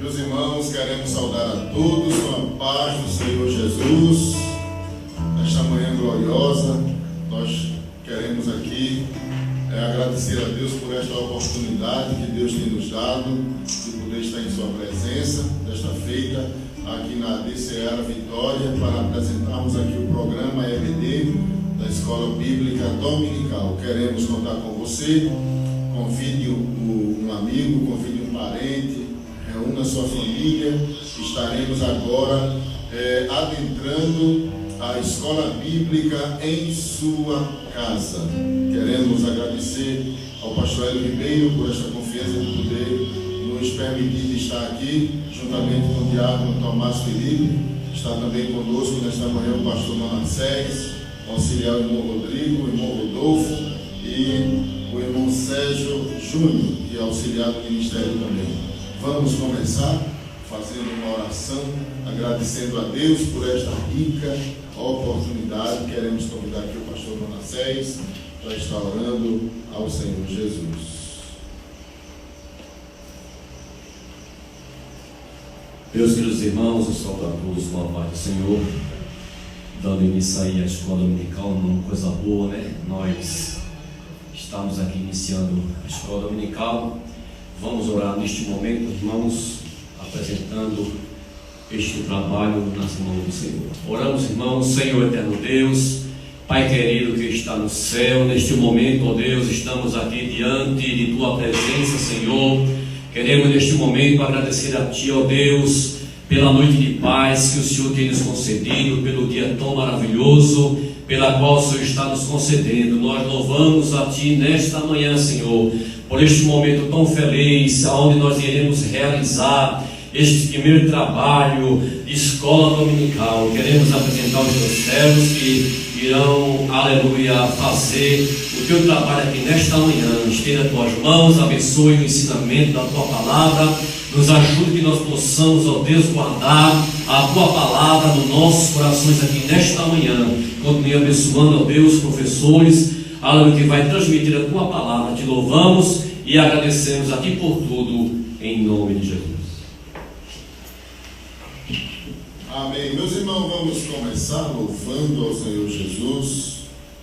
Meus irmãos, queremos saudar a todos com a paz do Senhor Jesus. Nesta manhã gloriosa, nós queremos aqui agradecer a Deus por esta oportunidade que Deus tem nos dado de poder estar em sua presença, desta feita aqui na DCEARA Vitória, para apresentarmos aqui o programa EBD da Escola Bíblica Dominical. Queremos contar com você. Convide um amigo, convide um parente, reúna sua família. Estaremos agora adentrando a Escola Bíblica em sua casa. Queremos agradecer ao pastor Hélio Ribeiro por esta confiança de poder nos permitir estar aqui, juntamente com o diácono Tomás Felipe. Está também conosco nesta manhã o pastor Manassés, o auxiliar irmão Rodrigo, o irmão Rodolfo e o irmão Sérgio Júnior, que é auxiliar do ministério também. Vamos começar fazendo uma oração, agradecendo a Deus por esta rica oportunidade. Queremos convidar aqui o pastor Manassés para estar orando ao Senhor Jesus. Meus queridos irmãos, eu saúdo a todos com a paz do Senhor, dando início aí à escola dominical, uma coisa boa, né? Nós estamos aqui iniciando a escola dominical. Vamos orar neste momento, irmãos, apresentando este trabalho nas mãos do Senhor. Oramos, irmãos. Senhor eterno Deus, Pai querido que está no céu, neste momento, ó Deus, estamos aqui diante de Tua presença, Senhor. Queremos neste momento agradecer a Ti, ó Deus, pela noite de paz que o Senhor tem nos concedido, pelo dia tão maravilhoso, pela qual o Senhor está nos concedendo. Nós louvamos a Ti nesta manhã, Senhor, por este momento tão feliz, onde nós iremos realizar este primeiro trabalho de escola dominical. Queremos apresentar os Teus servos que irão, aleluia, fazer o Teu trabalho aqui nesta manhã. Estenda as Tuas mãos, abençoe o ensinamento da Tua palavra, nos ajude que nós possamos, ó Deus, guardar a Tua palavra nos nossos corações aqui nesta manhã. Continue abençoando, ó Deus, professores, aleluia, que vai transmitir a Tua palavra. Te louvamos e agradecemos a Ti por tudo, em nome de Jesus. Amém. Meus irmãos, vamos começar louvando ao Senhor Jesus.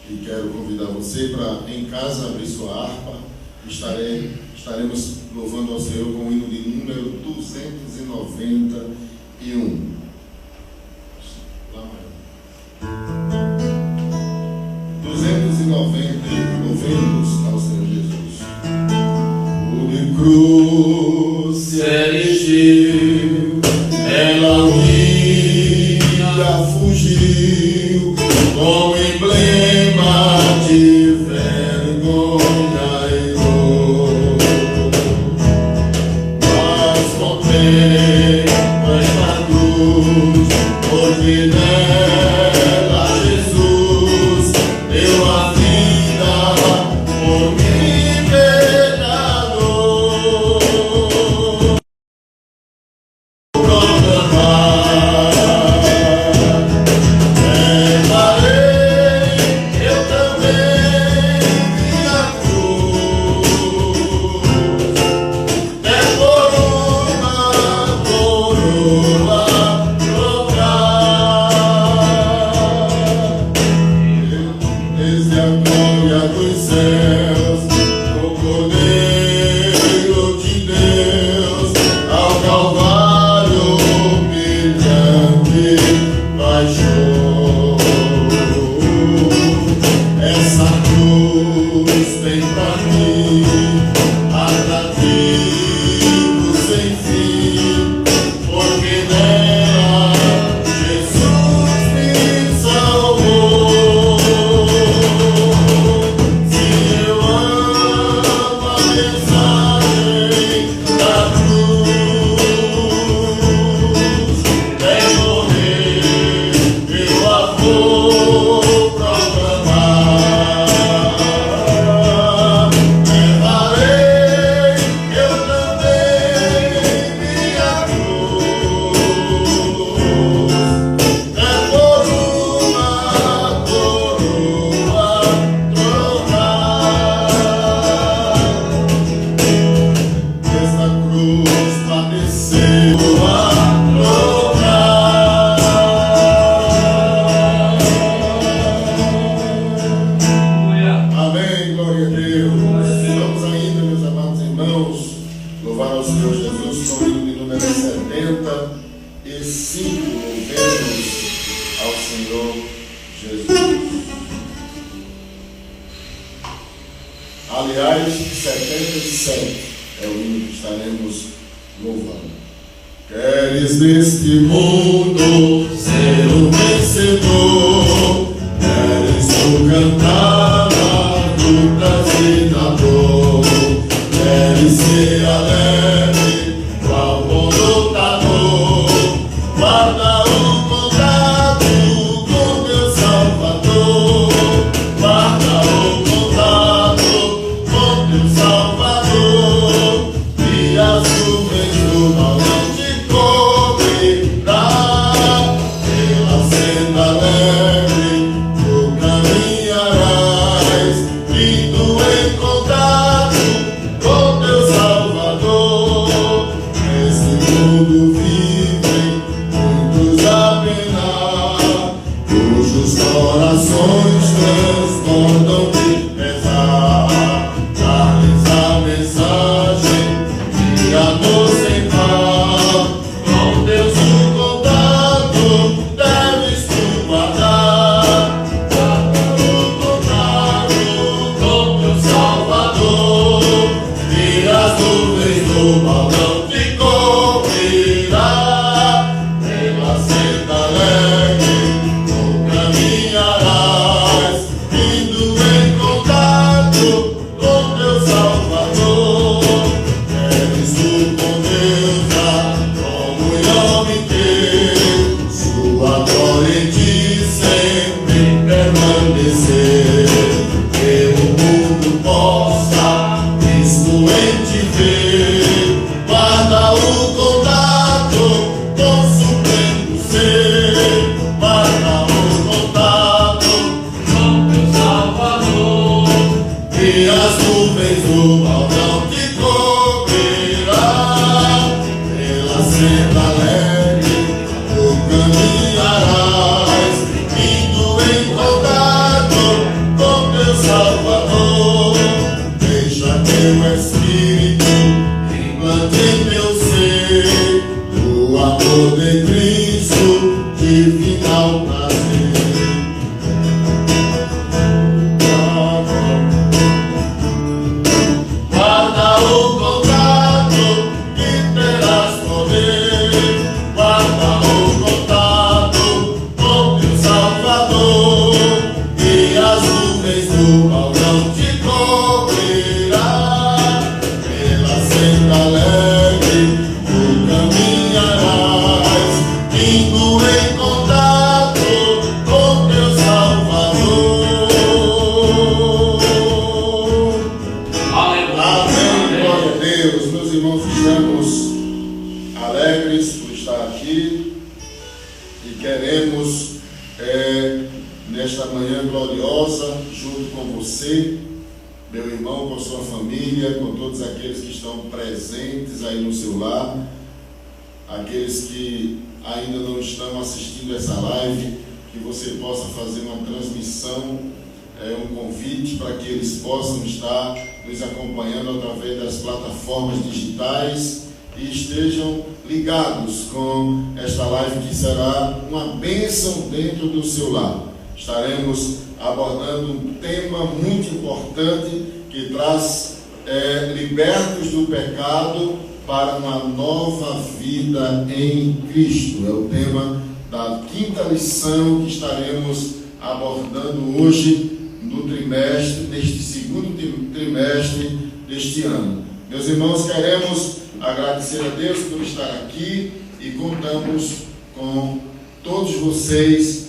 E quero convidar você para, em casa, abrir sua harpa. Estaremos louvando ao Senhor com o hino de número 291. Lá, 290, louvemos ao Senhor Jesus. O de cruz se erigiu, ela unida fugiu, com emblema de vergonha e dor. Mas contempla esta cruz, porque nela Jesus deu a vida por mim, pecador. Eu Aliás, 77 é o hino que estaremos louvando. Queres neste mundo ser um vencedor, queres tu cantar na luta e na dor, queres ser alegre, qual bom lutador, guarda o contato com teu Salvador, guarda o contato com teu Salvador, e as nuvens do mal não te cobrirá, pela senda alegre tu caminharás, indo em contato com teu Salvador. Nesse mundo vivem muitos a penar, cujos corações transbordam de pesar. Dá-lhes a mensagem de amor sem par, com Deus o contato deves tu guardar. Guarda o contato com teu Salvador, e as nuvens do mal não te cobrirá. Pela senda alegre tu caminharás, indo em contato com teu Salvador. Queres tu com Deus a comunhão inteira, sua glória em ti sempre permanecer, que o mundo possa Cristo em te ver. Guarda o contato com o supremo ser, guarda o contato com teu Salvador, e as nuvens do mal não te cobrirá. Pela senda alegre tu caminharás, indo em contato com teu Salvador. Deixa teu Espírito implante em teu ser, o amor de Cristo divino prazer. Guarda o contato e terás poder, guarda o contato com teu Salvador, e as nuvens do mal não te cobrirá. Pela senda alegre tu caminharás, indo em contato com teu Salvador. Amém, glória a Deus. Meus irmãos, estamos alegres por estar aqui e queremos, nesta manhã gloriosa, junto com você, meu irmão, com sua família, com todos aqueles que estão presentes aí no seu lar, aqueles que ainda não estão assistindo essa live, que você possa fazer uma transmissão, um convite para que eles possam estar nos acompanhando através das plataformas digitais e estejam ligados com esta live que será uma bênção dentro do seu lar. Estaremos abordando um tema muito importante que traz libertos do pecado para uma nova vida em Cristo. É o tema da quinta lição que estaremos abordando hoje no trimestre, neste segundo trimestre deste ano. Meus irmãos, queremos agradecer a Deus por estar aqui e contamos com todos vocês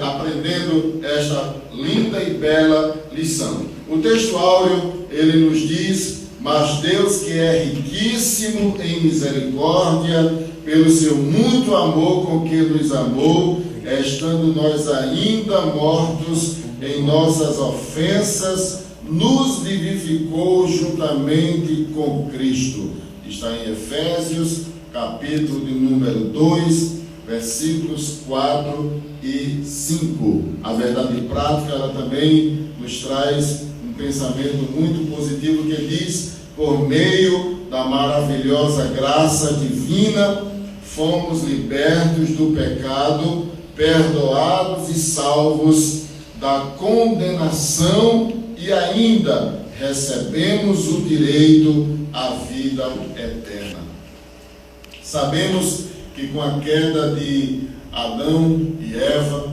aprendendo esta linda e bela lição. O texto áureo, ele nos diz: mas Deus, que é riquíssimo em misericórdia, pelo seu muito amor com que nos amou, estando nós ainda mortos em nossas ofensas, nos vivificou juntamente com Cristo. Está em Efésios, capítulo de número 2, versículos 4 e 5. A verdade prática, ela também nos traz um pensamento muito positivo que diz: por meio da maravilhosa graça divina, fomos libertos do pecado, perdoados e salvos da condenação e ainda recebemos o direito à vida eterna. Sabemos que com a queda de Adão e Eva,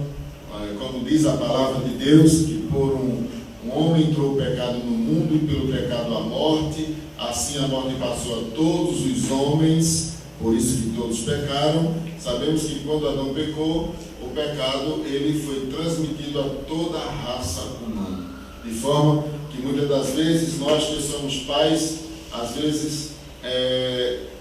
como diz a palavra de Deus, que por um homem entrou o pecado no mundo e pelo pecado a morte, assim a morte passou a todos os homens, por isso que todos pecaram. Sabemos que quando Adão pecou, o pecado ele foi transmitido a toda a raça humana, de forma que muitas das vezes nós que somos pais, às vezes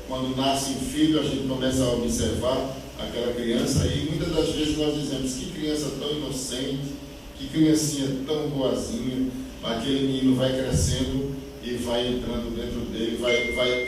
quando nasce um filho, a gente começa a observar aquela criança e muitas das vezes nós dizemos: que criança tão inocente, que criancinha tão boazinha. Aquele menino vai crescendo e vai entrando dentro dele,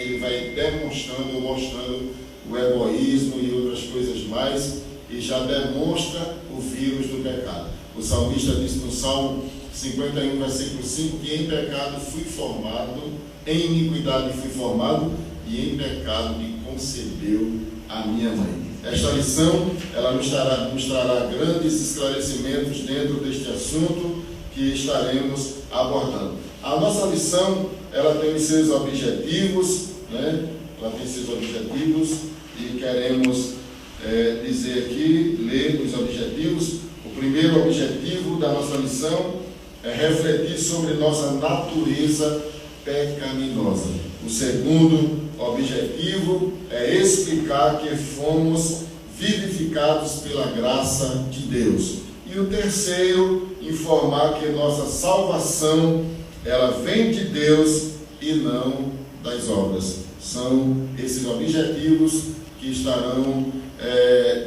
ele vai demonstrando, mostrando o egoísmo e outras coisas mais, e já demonstra o vírus do pecado. O salmista diz no Salmo 51, versículo 5, que em pecado fui formado, em iniquidade fui formado, e em pecado me concebeu a minha mãe. Esta lição, ela nos trará grandes esclarecimentos dentro deste assunto que estaremos abordando. A nossa lição, ela tem os seus objetivos, né? Ela tem seus objetivos e queremos dizer aqui, ler os objetivos. O primeiro objetivo da nossa lição é refletir sobre nossa natureza pecaminosa. O segundo objetivo é explicar que fomos vivificados pela graça de Deus. E o terceiro, informar que nossa salvação, ela vem de Deus e não das obras. São esses objetivos que estarão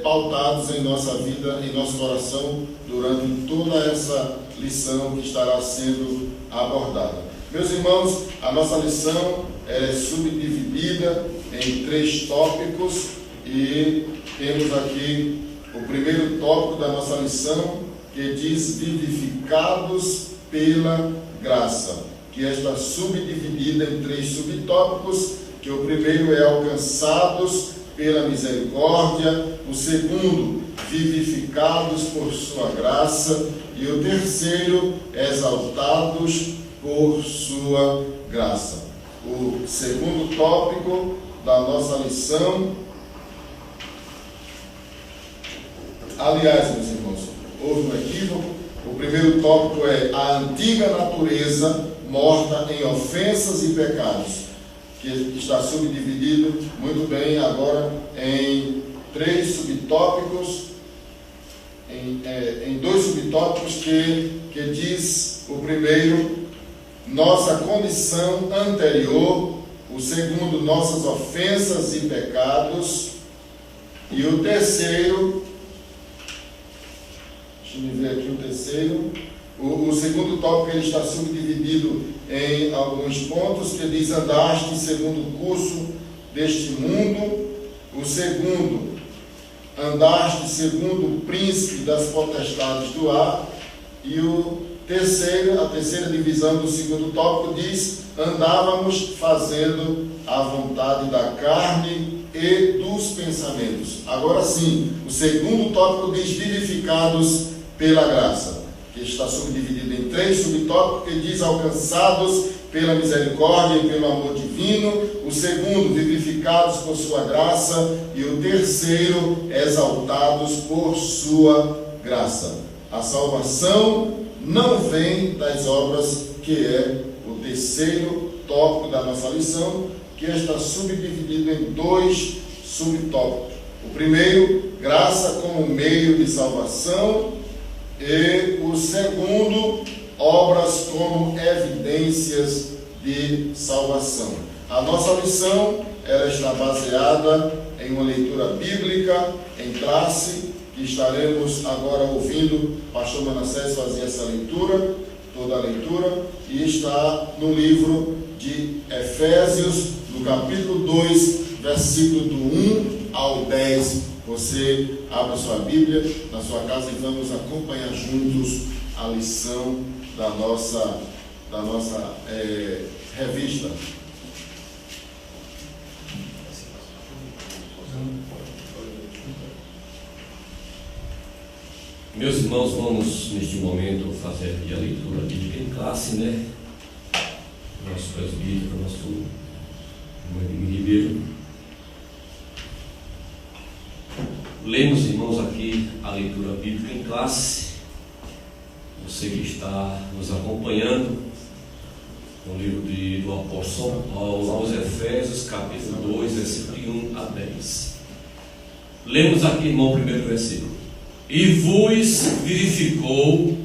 pautados em nossa vida, em nosso coração, durante toda essa lição que estará sendo abordada. Meus irmãos, a nossa lição é subdividida em 3 tópicos e temos aqui o primeiro tópico da nossa lição, que diz vivificados pela graça, que está subdividida em 3 subtópicos, que o primeiro é alcançados pela misericórdia, o segundo, vivificados por sua graça, e o terceiro, exaltados por sua graça. O segundo tópico da nossa lição, aliás, meus irmãos, houve um equívoco. O primeiro tópico é a antiga natureza morta em ofensas e pecados, que está subdividido muito bem agora em 3 subtópicos, em 2 subtópicos que diz o primeiro, nossa condição anterior, o segundo, nossas ofensas e pecados, e o terceiro, deixa eu ver aqui o terceiro, o segundo tópico ele está subdividido em alguns pontos, que diz andaste segundo o curso deste mundo, o segundo, andaste segundo o príncipe das potestades do ar, e a terceira divisão do segundo tópico diz, andávamos fazendo a vontade da carne e dos pensamentos. Agora sim, o segundo tópico diz vivificados pela graça, que está subdividido em 3 subtópicos, que diz alcançados pela misericórdia e pelo amor divino, o segundo, vivificados por sua graça, e o terceiro, exaltados por sua graça. A salvação não vem das obras, que é o terceiro tópico da nossa lição, que está subdividido em 2 subtópicos. O primeiro, graça como meio de salvação, e o segundo, obras como evidências de salvação. A nossa lição, ela está baseada em uma leitura bíblica, em classe, que estaremos agora ouvindo o pastor Manassés fazer essa leitura, toda a leitura, e está no livro de Efésios, no capítulo 2, versículo do 1 ao 10. Você abre a sua Bíblia na sua casa e vamos acompanhar juntos a lição da nossa revista. Meus irmãos, vamos neste momento fazer aqui a leitura bíblica em classe, né? nosso presbítero, nosso irmão Ribeiro. Lemos, irmãos, aqui a leitura bíblica em classe. Você que está nos acompanhando no livro do apóstolo Paulo aos Efésios, capítulo 2, versículo de 1 a 10. Lemos aqui, irmão, o primeiro versículo. E vos vivificou,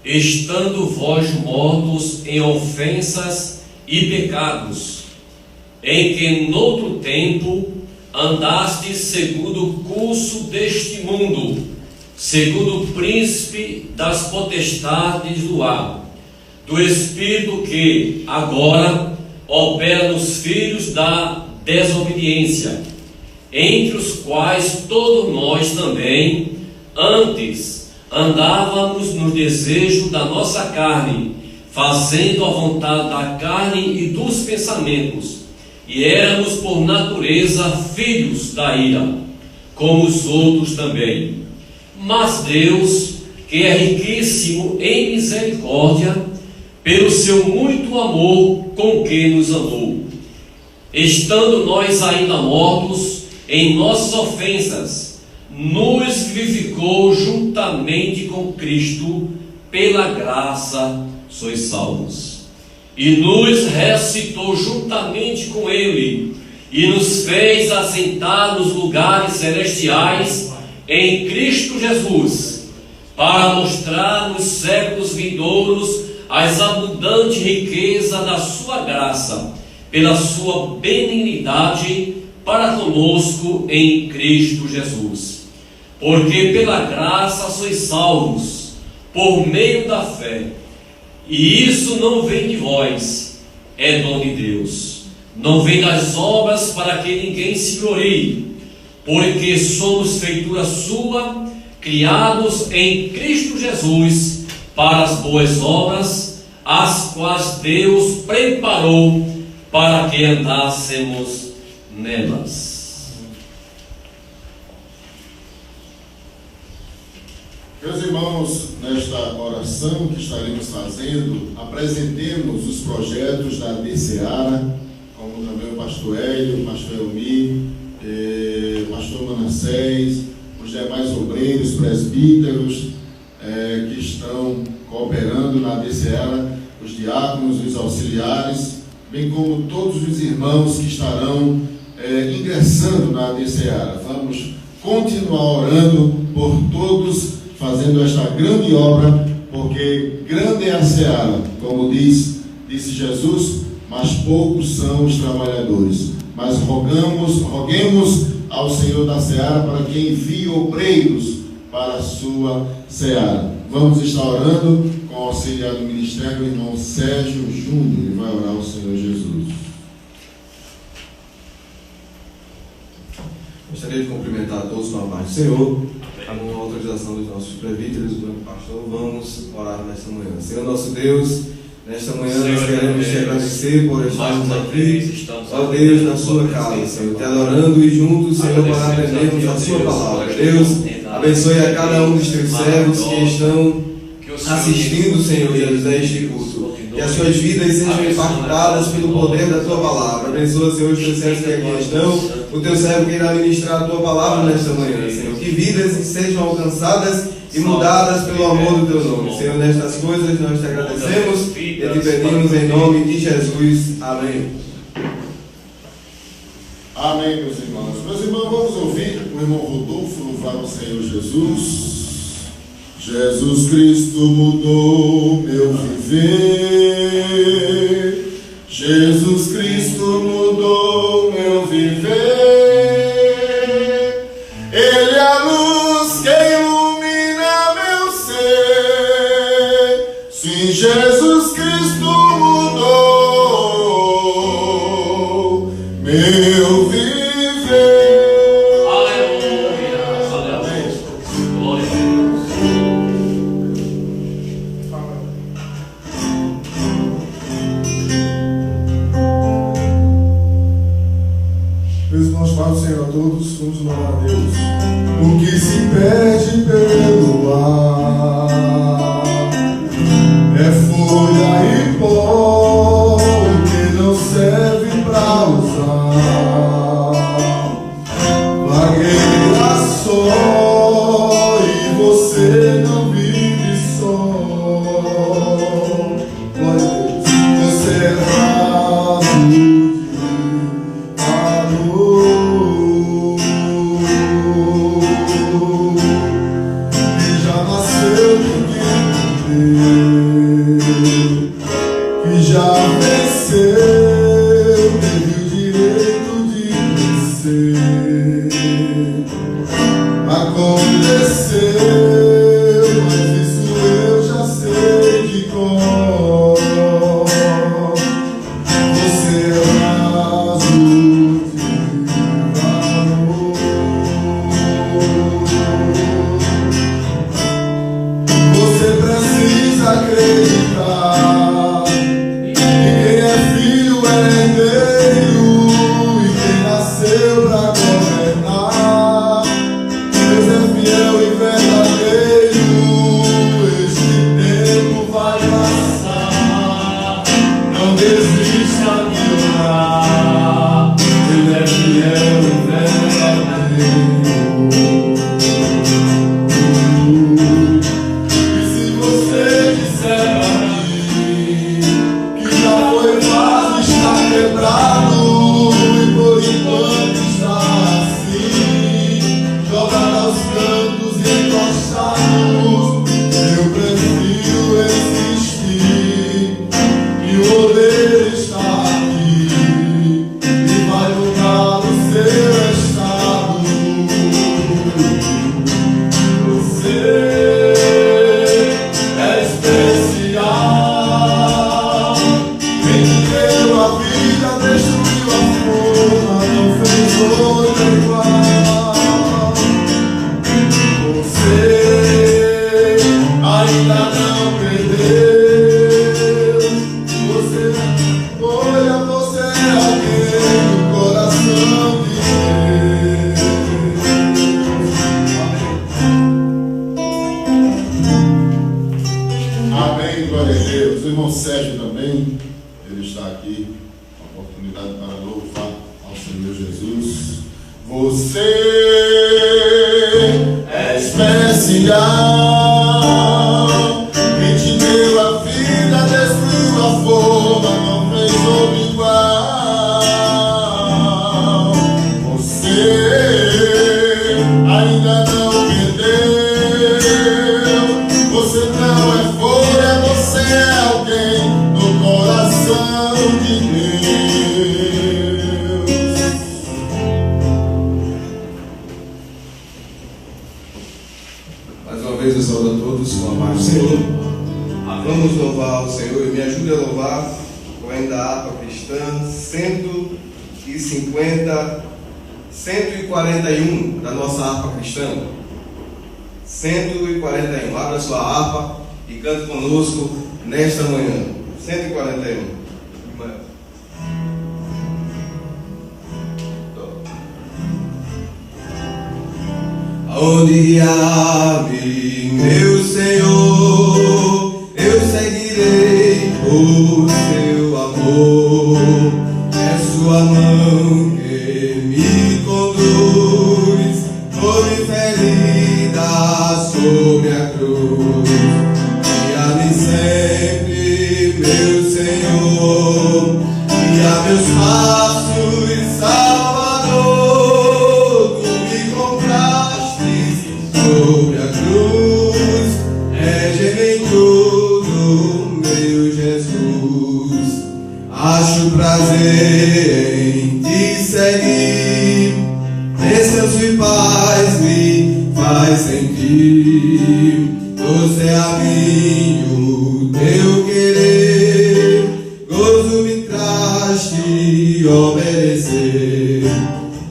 estando vós mortos em ofensas e pecados, em que noutro tempo andastes segundo o curso deste mundo, segundo o príncipe das potestades do ar, do espírito que agora opera nos filhos da desobediência, entre os quais todos nós também antes andávamos no desejo da nossa carne, fazendo a vontade da carne e dos pensamentos, e éramos por natureza filhos da ira, como os outros também. Mas Deus, que é riquíssimo em misericórdia, pelo seu muito amor com que nos amou, estando nós ainda mortos em nossas ofensas, nos vivificou juntamente com Cristo, pela graça sois salvos. E nos ressuscitou juntamente com Ele, e nos fez assentar nos lugares celestiais em Cristo Jesus, para mostrar nos séculos vindouros as abundantes riquezas da sua graça, pela sua benignidade para conosco em Cristo Jesus. Porque pela graça sois salvos, por meio da fé. E isso não vem de vós, é dom de Deus. Não vem das obras, para que ninguém se glorie, porque somos feitura sua, criados em Cristo Jesus, para as boas obras, as quais Deus preparou para que andássemos nelas. Meus irmãos, nesta oração que estaremos fazendo, apresentemos os projetos da DCA, como também o pastor Hélio, o pastor Elmi, o pastor Manassés, os demais obreiros, presbíteros que estão cooperando na DCA, os diáconos, os auxiliares, bem como todos os irmãos que estarão ingressando na DCA. Vamos continuar orando por todos, fazendo esta grande obra, porque grande é a seara, como disse Jesus, mas poucos são os trabalhadores. Mas roguemos ao Senhor da seara para que envie obreiros para a sua seara. Vamos estar orando com o auxiliar do ministério, o irmão Sérgio Júnior, ele vai orar ao Senhor Jesus. Gostaria de cumprimentar a todos com a paz do Senhor. Com a autorização dos nossos presbíteros, do pastor, vamos orar nesta manhã. Senhor nosso Deus, nesta manhã nós queremos te agradecer por estarmos aqui, ó Deus, na sua casa, Senhor, te adorando e juntos, Senhor, para aprendermos a sua palavra. Deus, abençoe a cada um dos teus servos que estão assistindo, Senhor Jesus, a este culto. Que as suas vidas sejam impactadas pelo poder da tua palavra. Abençoa, Senhor, os teus servos que aqui estão. O teu servo que irá ministrar a tua palavra nesta manhã, Senhor. Que vidas sejam alcançadas e mudadas pelo amor do teu nome. Senhor, nestas coisas nós te agradecemos e te pedimos em nome de Jesus. Amém. Amém, meus irmãos. Meus irmãos, vamos ouvir o irmão Rodolfo louvar o Senhor Jesus. Jesus Cristo mudou meu viver. Jesus Cristo mudou meu viver. Ele é a luz que ilumina meu ser. Sim, Jesus Cristo mudou meu viver. Fala, Senhor, a todos, vamos louvar a Deus. O que se pede pelo ar é folha e pó. O que Não desista de orar, Ele é fiel e verdadeiro. E se você disser a mim que já foi fácil, está quebrado e por enquanto está assim, jogado aos cantos e encostados, eu prefiro insistir que o poder está aqui e vai mudar o seu estado. Você é especial. Quem te deu a vida, destruiu a forma, não fez outra igual. Você ainda não perdeu. Você é alguém do coração de Deus. Amém, glória a Deus. O irmão Sérgio também, ele está aqui, uma oportunidade para louvar ao Senhor Jesus. Você é especial. Quem te deu a vida, destruiu a forma, não fez outro igual. Você ainda não perdeu. Você não é folha, você é alguém no coração de Deus. Mais uma vez eu saúdo a todos com a paz do Senhor. Vamos louvar o Senhor e me ajude a louvar o hino da harpa cristã 141 da nossa harpa cristã. 141. Abra sua harpa e cante conosco nesta manhã. 141. Aonde guiar-me, meu Senhor, eu seguirei por seu amor. É sua mão que me conduz, foi ferida sobre a cruz. Guia-me sempre, meu Senhor, guia meus passos, Salvador. Tu me compraste sobre a cruz, rege-me em tudo, meu Jesus. Acho prazer em te seguir, descanso e paz me faz sentir. Você é a mim o teu querer, gozo me traz te obedecer.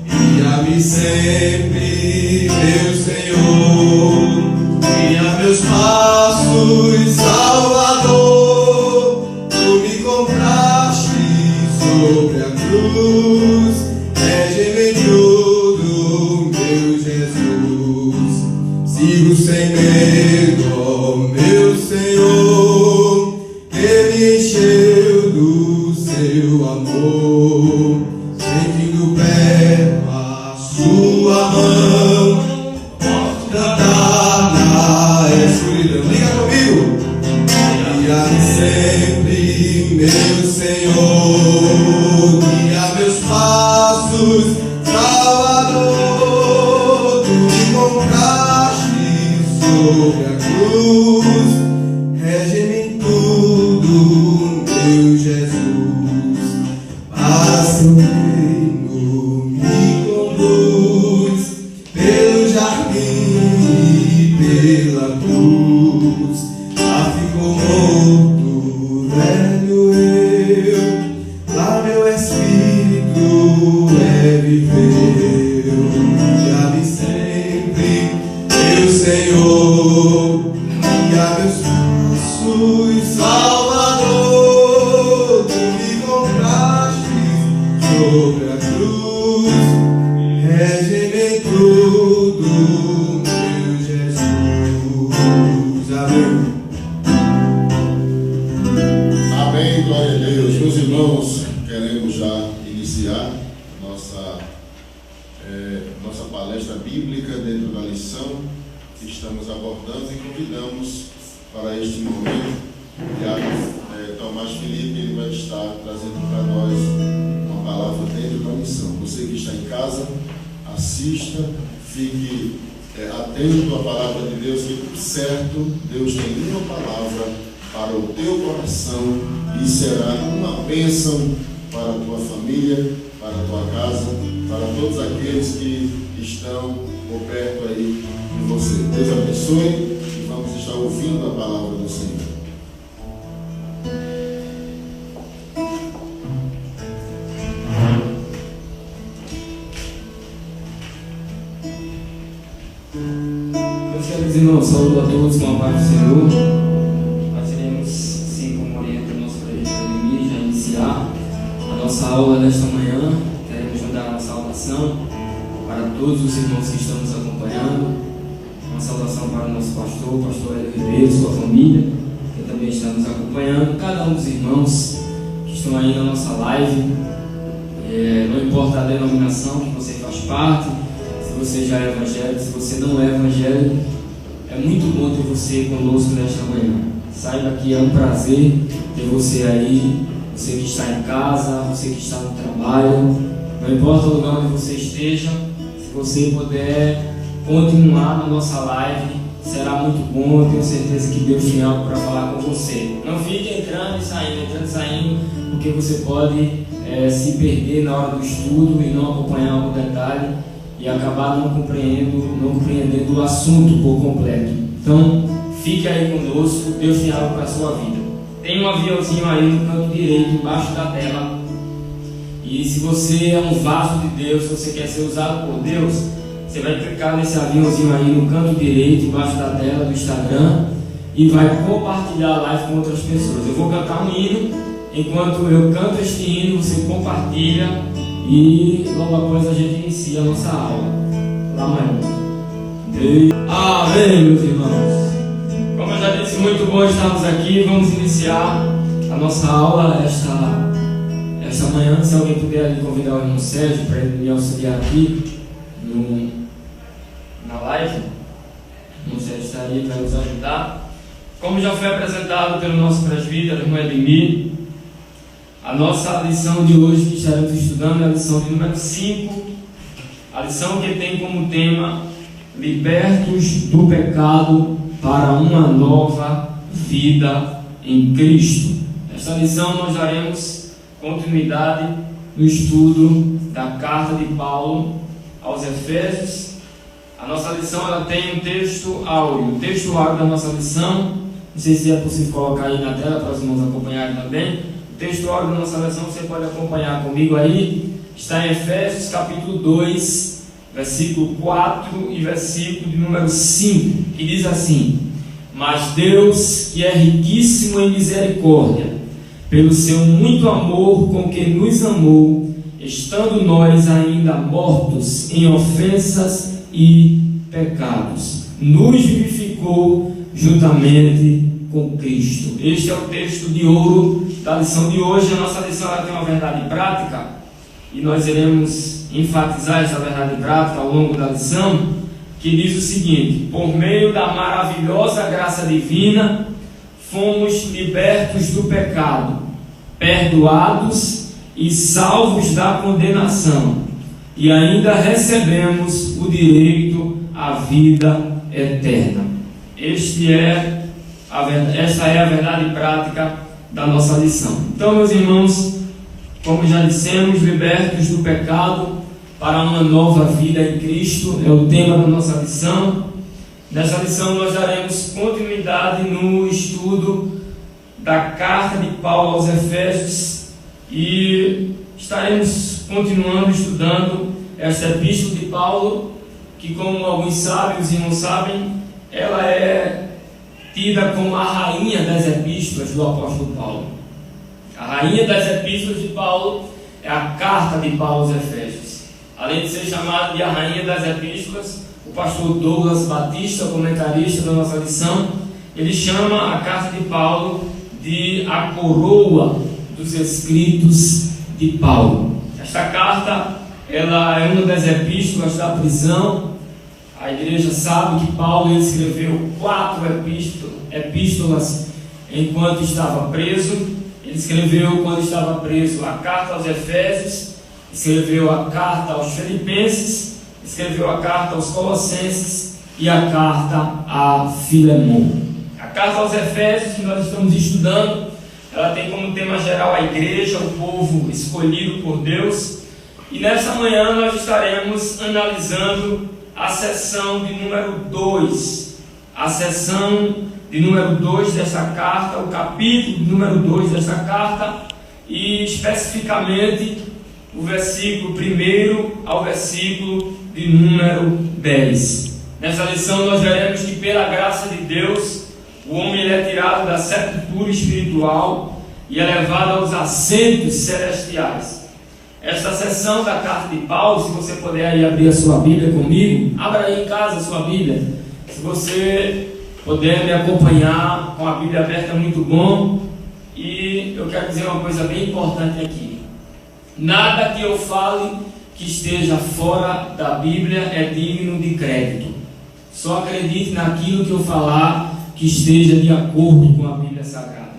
Guia-me sempre, meu Senhor, guia meus passos, Salvador. Tu me compraste sobre a cruz, rege-me em tudo, meu Jesus. Sigo sem medo, ó meu Senhor, que me encheu do seu amor. Sentindo perto a sua mão, posso cantar na escuridão. Liga comigo! Guia-me sempre, meu Senhor, guia meus passos, Salvador. Tu me compraste sobre a cruz, rege-me em tudo, meu Jesus. Para seu reino me conduz, pelo jardim e pela cruz. Já ficou morto, velho eu, lá meu espírito reviveu. Guia-me sempre, meu Senhor, guia meus passos, Salvador. Tu me compraste sobre a cruz, rege-me em tudo, meu Jesus. Amém. Deus. Meus irmãos, queremos já iniciar nossa palestra bíblica dentro da lição que estamos abordando e convidamos para este momento Tomás Felipe. Ele vai estar trazendo para nós uma palavra dentro da lição. Você que está em casa, assista, fique atento à palavra de Deus, que certo, Deus tem uma palavra para o teu coração e será uma bênção para a tua família, para a tua casa, para todos aqueles que estão por perto aí de você. Deus abençoe e vamos estar ouvindo a palavra do Senhor. Meus queridos irmãos, saúdo a todos com a paz do Senhor. Nós iremos, sim, como orienta o nosso presbítero, já iniciar a nossa aula desta manhã. Queremos mandar uma saudação para todos os irmãos que estão nos acompanhando. Uma saudação para o nosso pastor Hélio Ribeiro, sua família, que também está nos acompanhando. Cada um dos irmãos que estão aí na nossa live, não importa a denominação que você faz parte, se você já é evangélico, se você não é evangélico, é muito bom ter você conosco nesta manhã. Saiba que é um prazer ter você aí, você que está em casa, você que está no trabalho, não importa o lugar onde você esteja, se você puder continuar na nossa live, será muito bom. Eu tenho certeza que Deus tem algo para falar com você. Não fique entrando e saindo, porque você pode se perder na hora do estudo e não acompanhar o detalhe e acabar não compreendendo o assunto por completo. Então, fique aí conosco, Deus tem algo para a sua vida. Tem um aviãozinho aí no canto direito, embaixo da tela. E se você é um vaso de Deus, se você quer ser usado por Deus, você vai clicar nesse aviãozinho aí no canto direito, embaixo da tela do Instagram, e vai compartilhar a live com outras pessoas. Eu vou cantar um hino, enquanto eu canto este hino, você compartilha, e logo após a gente inicia a nossa aula. Lá amanhã. Amém, meus irmãos. Como eu já disse, muito bom estarmos aqui. Vamos iniciar a nossa aula esta manhã. Se alguém puder ali convidar o irmão Sérgio para ele me auxiliar aqui na live, o irmão Sérgio está aí para nos ajudar. Como já foi apresentado pelo nosso presbítero, irmão Edmir, a nossa lição de hoje que estaremos estudando é a lição de número 5, a lição que tem como tema Libertos do pecado para uma nova vida em Cristo. Nesta lição nós daremos continuidade no estudo da carta de Paulo aos Efésios. A nossa lição ela tem um texto áureo. O texto áureo da nossa lição, não sei se é possível colocar aí na tela para os irmãos acompanharem também. O texto áureo da nossa lição você pode acompanhar comigo aí. Está em Efésios capítulo 2, versículo 4 e versículo de número 5, que diz assim: Mas Deus, que é riquíssimo em misericórdia, pelo seu muito amor com que nos amou, estando nós ainda mortos em ofensas e pecados, nos vivificou juntamente com Cristo. Este é o texto de ouro da lição de hoje. A nossa lição ela tem uma verdade prática e nós iremos enfatizar essa verdade prática ao longo da lição, que diz o seguinte: por meio da maravilhosa graça divina, fomos libertos do pecado, perdoados e salvos da condenação, e ainda recebemos o direito à vida eterna. Esta é a verdade prática da nossa lição. Então, meus irmãos, como já dissemos, libertos do pecado para uma nova vida em Cristo é o tema da nossa lição. Nessa lição nós daremos continuidade no estudo da carta de Paulo aos Efésios e estaremos continuando estudando esta epístola de Paulo, que, como alguns sabem, os irmãos sabem, ela é tida como a rainha das epístolas do apóstolo Paulo. A rainha das epístolas de Paulo é a carta de Paulo aos Efésios. Além de ser chamada de a rainha das epístolas, o pastor Douglas Batista, comentarista da nossa lição, ele chama a carta de Paulo de a coroa dos escritos de Paulo. Esta carta, ela é uma das epístolas da prisão. A igreja sabe que Paulo escreveu 4 epístolas enquanto estava preso. Ele escreveu, quando estava preso, a carta aos Efésios, escreveu a carta aos Filipenses, escreveu a carta aos Colossenses e a carta a Filemon. A carta aos Efésios, que nós estamos estudando, ela tem como tema geral a igreja, o povo escolhido por Deus. E nesta manhã nós estaremos analisando a seção de número 2. A seção de número 2 desta carta, o capítulo de número 2 desta carta, e especificamente o versículo 1 ao versículo de número 10. Nessa lição nós veremos que pela graça de Deus, o homem é tirado da sepultura espiritual e é levado aos assentos celestiais. Esta seção da carta de Paulo, se você puder aí abrir a sua Bíblia comigo, abra aí em casa a sua Bíblia. Se você puder me acompanhar com a Bíblia aberta, é muito bom. E eu quero dizer uma coisa bem importante aqui: nada que eu fale que esteja fora da Bíblia é digno de crédito. Só acredite naquilo que eu falar que esteja de acordo com a Bíblia Sagrada.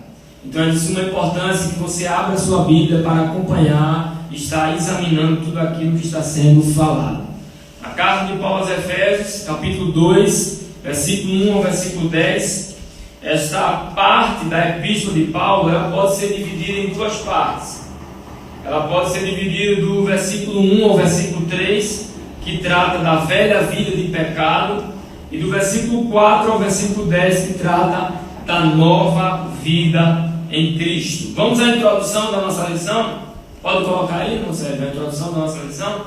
Então é de suma importância que você abra a sua Bíblia para acompanhar, estar examinando tudo aquilo que está sendo falado. A carta de Paulo aos Efésios, capítulo 2, versículo 1 ao versículo 10. Esta parte da epístola de Paulo, ela pode ser dividida em 2 partes. Ela pode ser dividida do versículo 1 ao versículo 3, que trata da velha vida de pecado, e do versículo 4 ao versículo 10, que trata da nova vida em Cristo. Vamos à introdução da nossa lição? Pode colocar aí, não serve, a introdução da nossa lição?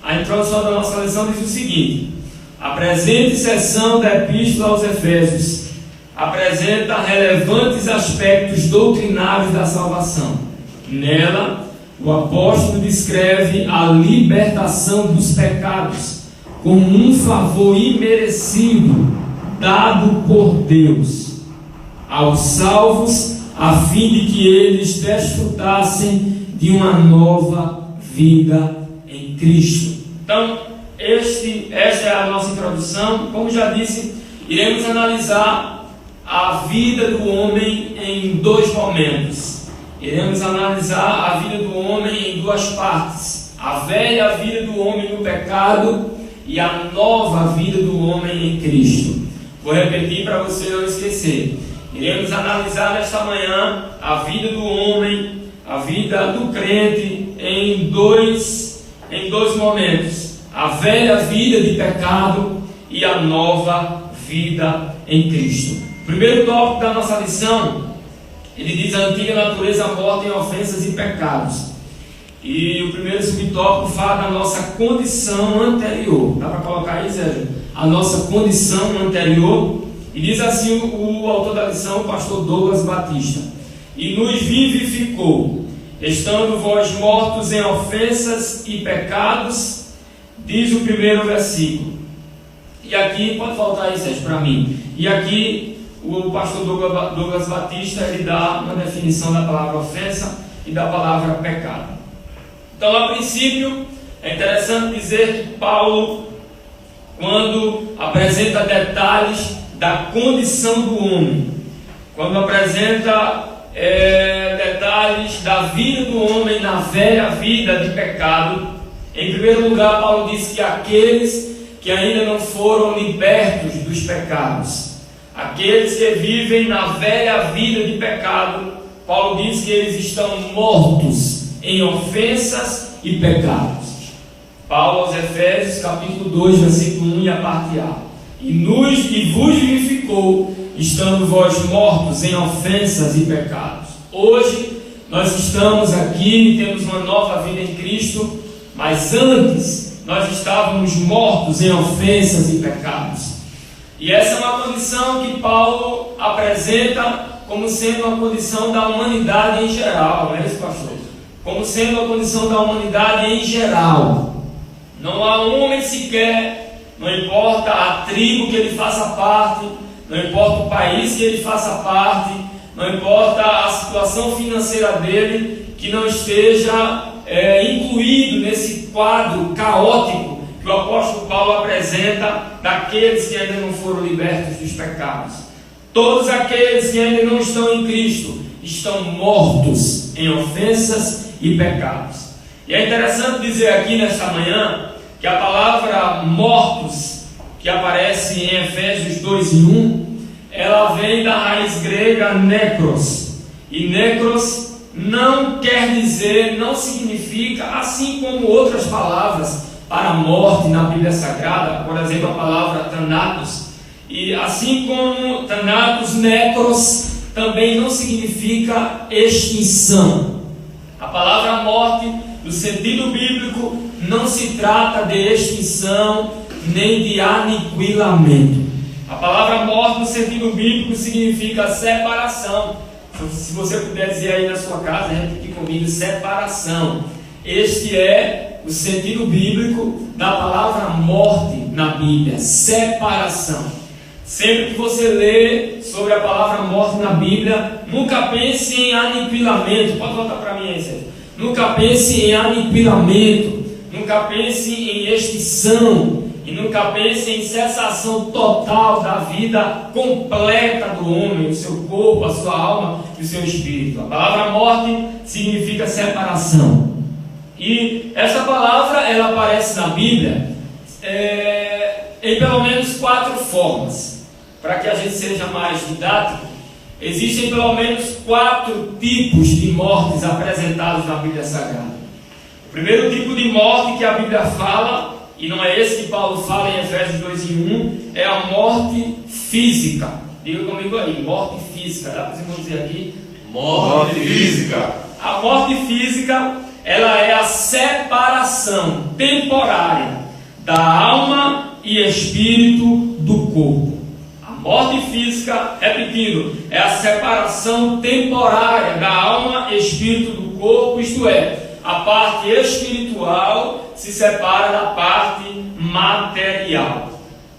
A introdução da nossa lição diz o seguinte: a presente seção da epístola aos Efésios apresenta relevantes aspectos doutrinários da salvação. Nela, o apóstolo descreve a libertação dos pecados como um favor imerecido dado por Deus aos salvos, a fim de que eles desfrutassem de uma nova vida em Cristo. Então, esta é a nossa introdução. Como já disse, iremos analisar a vida do homem em 2 momentos. Iremos analisar a vida do homem em 2 partes: a velha vida do homem no pecado e a nova vida do homem em Cristo. Vou repetir para você não esquecer. Iremos analisar nesta manhã a vida do homem, a vida do crente em dois momentos: a velha vida de pecado e a nova vida em Cristo. O primeiro tópico da nossa lição, ele diz: a antiga natureza morta em ofensas e pecados. E o primeiro subtópico fala da nossa condição anterior. Dá para colocar aí, Zé? A nossa condição anterior. E diz assim o autor da lição, o pastor Douglas Batista: e nos vivificou, estando vós mortos em ofensas e pecados, diz o primeiro versículo. E aqui, pode faltar aí, Sérgio, para mim. E aqui o pastor Douglas Batista, ele dá uma definição da palavra ofensa e da palavra pecado. Então, a princípio, é interessante dizer que Paulo, quando apresenta detalhes da condição do homem, quando apresenta detalhes da vida do homem na velha vida de pecado, em primeiro lugar, Paulo diz que aqueles que ainda não foram libertos dos pecados, aqueles que vivem na velha vida de pecado, Paulo diz que eles estão mortos em ofensas e pecados. Paulo aos Efésios, capítulo 2, versículo 1 e a parte A: e vos vivificou, estando vós mortos em ofensas e pecados. Hoje nós estamos aqui e temos uma nova vida em Cristo, mas antes nós estávamos mortos em ofensas e pecados. E essa é uma condição que Paulo apresenta como sendo uma condição da humanidade em geral, não é isso, pastor? Como sendo uma condição da humanidade em geral. Não há um homem sequer, não importa a tribo que ele faça parte, não importa o país que ele faça parte, não importa a situação financeira dele, que não esteja incluído nesse quadro caótico que o apóstolo Paulo apresenta daqueles que ainda não foram libertos dos pecados. Todos aqueles que ainda não estão em Cristo estão mortos em ofensas e pecados. E é interessante dizer aqui nesta manhã que a palavra mortos, que aparece em Efésios 2:1, ela vem da raiz grega necros. E necros não quer dizer, não significa, assim como outras palavras para a morte na Bíblia Sagrada, por exemplo a palavra thanatos, e assim como thanatos, necros também não significa extinção. A palavra morte, no sentido bíblico, não se trata de extinção nem de aniquilamento. A palavra morte no sentido bíblico significa separação. Se você puder dizer aí na sua casa, repete comigo: separação. Este é o sentido bíblico da palavra morte na Bíblia: separação. Sempre que você lê sobre a palavra morte na Bíblia, nunca pense em aniquilamento. Pode voltar para mim aí, Sérgio. Nunca pense em aniquilamento, nunca pense em extinção, e nunca pense em cessação total da vida completa do homem, o seu corpo, a sua alma e o seu espírito. A palavra morte significa separação. E essa palavra, ela aparece na Bíblia em pelo menos 4 formas. Para que a gente seja mais didático, existem pelo menos 4 tipos de mortes apresentados na Bíblia Sagrada. O primeiro tipo de morte que a Bíblia fala, e não é esse que Paulo fala em Efésios 2:1, é a morte física. Diga comigo aí: morte física. Dá para vocês dizer aqui? Morte física. A morte física, ela é a separação temporária da alma e espírito do corpo. Morte física, repetindo, é a separação temporária da alma e espírito do corpo, isto é, a parte espiritual se separa da parte material.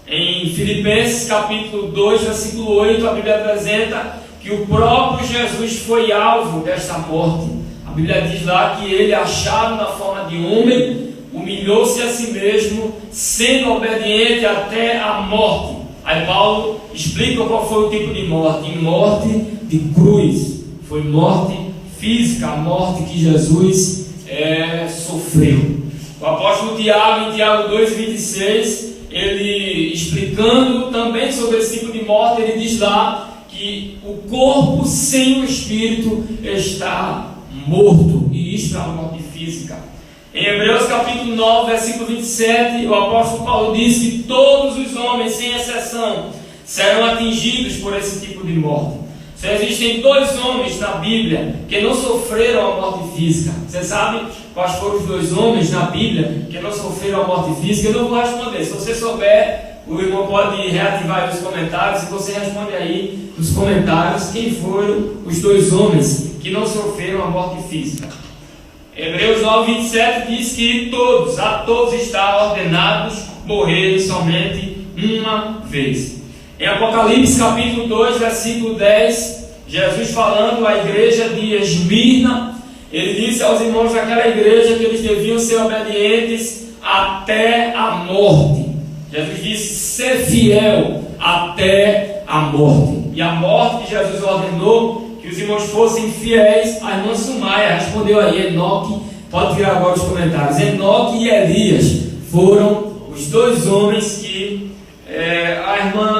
Em Filipenses capítulo 2, versículo 8, a Bíblia apresenta que o próprio Jesus foi alvo desta morte. A Bíblia diz lá que ele, achado na forma de homem, humilhou-se a si mesmo, sendo obediente até a morte. Aí Paulo explica qual foi o tipo de morte: morte de cruz. Foi morte física, a morte que Jesus sofreu. O apóstolo Tiago, em Tiago 2:26, ele explicando também sobre esse tipo de morte, ele diz lá que o corpo sem o espírito está morto, e isto é a morte física. Em Hebreus capítulo 9, versículo 27, o apóstolo Paulo diz que todos os homens, sem exceção, serão atingidos por esse tipo de morte. Só existem 2 homens na Bíblia que não sofreram a morte física. Você sabe quais foram os 2 homens na Bíblia que não sofreram a morte física? Eu não vou responder. Se você souber, o irmão pode reativar aí os comentários, e você responde aí nos comentários quem foram os 2 homens que não sofreram a morte física. Hebreus 9:27 diz que a todos está ordenado morrer somente uma vez. Em Apocalipse capítulo 2, versículo 10, Jesus falando à igreja de Esmirna, ele disse aos irmãos daquela igreja que eles deviam ser obedientes até a morte. Jesus disse: ser fiel até a morte. E a morte que Jesus ordenou que os irmãos fossem fiéis. A irmã Sumaia respondeu aí: Enoque, pode tirar agora os comentários. Enoque e Elias foram os 2 homens que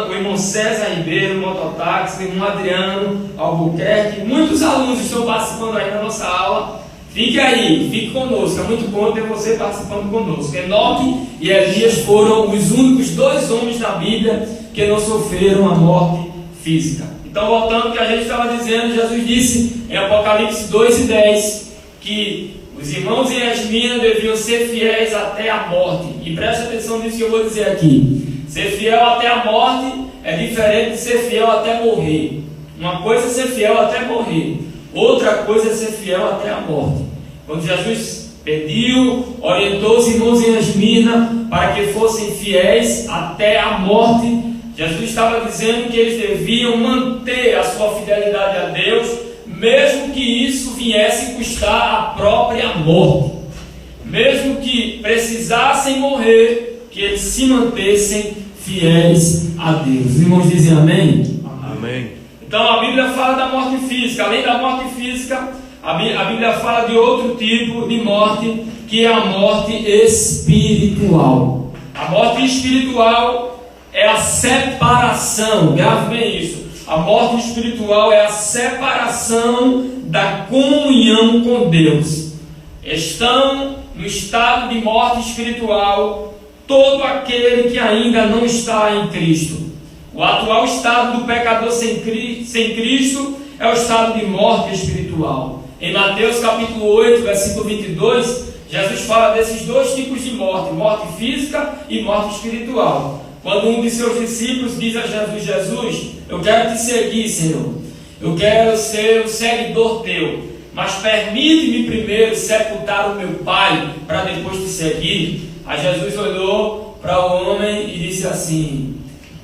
o irmão César Ribeiro, mototáxi, o irmão Adriano Albuquerque, muitos alunos estão participando aí na nossa aula. Fique aí, fique conosco, é muito bom ter você participando conosco. Enoque e Elias foram os únicos 2 homens da Bíblia que não sofreram a morte física. Então, voltando ao que a gente estava dizendo, Jesus disse em Apocalipse 2:10 que os irmãos em Esmirna deviam ser fiéis até a morte. E preste atenção nisso que eu vou dizer aqui: ser fiel até a morte é diferente de ser fiel até morrer. Uma coisa é ser fiel até morrer, outra coisa é ser fiel até a morte. Quando Jesus pediu, orientou os irmãos em Esmirna para que fossem fiéis até a morte, Jesus estava dizendo que eles deviam manter a sua fidelidade a Deus, mesmo que isso viesse custar a própria morte. Mesmo que precisassem morrer, que eles se mantessem fiéis a Deus. Os irmãos dizem amém? Amém. Então a Bíblia fala da morte física. Além da morte física, a Bíblia fala de outro tipo de morte, que é a morte espiritual. A morte espiritual é a separação. Grave bem isso. A morte espiritual é a separação da comunhão com Deus. Estão no estado de morte espiritual todo aquele que ainda não está em Cristo. O atual estado do pecador sem Cristo é o estado de morte espiritual. Em Mateus capítulo 8, versículo 22, Jesus fala desses dois tipos de morte: morte física e morte espiritual. Quando um de seus discípulos diz a Jesus: Jesus, eu quero te seguir, Senhor, eu quero ser um seguidor teu, mas permite-me primeiro sepultar o meu pai para depois te seguir. Aí Jesus olhou para o homem e disse assim: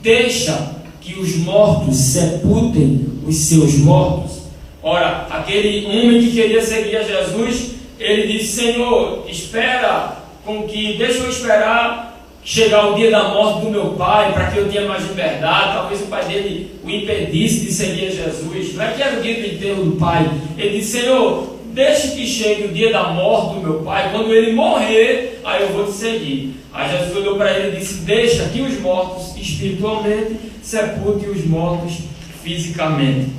deixa que os mortos sepultem os seus mortos. Ora, aquele homem que queria seguir a Jesus, ele disse: Senhor, deixa eu esperar chegar o dia da morte do meu pai, para que eu tenha mais liberdade. Talvez o pai dele o impedisse de seguir a Jesus. Não é que era o dia do enterro do pai. Ele disse: Senhor, deixe que chegue o dia da morte do meu pai. Quando ele morrer, aí eu vou te seguir. Aí Jesus olhou para ele e disse: deixa que os mortos espiritualmente sepultem os mortos fisicamente.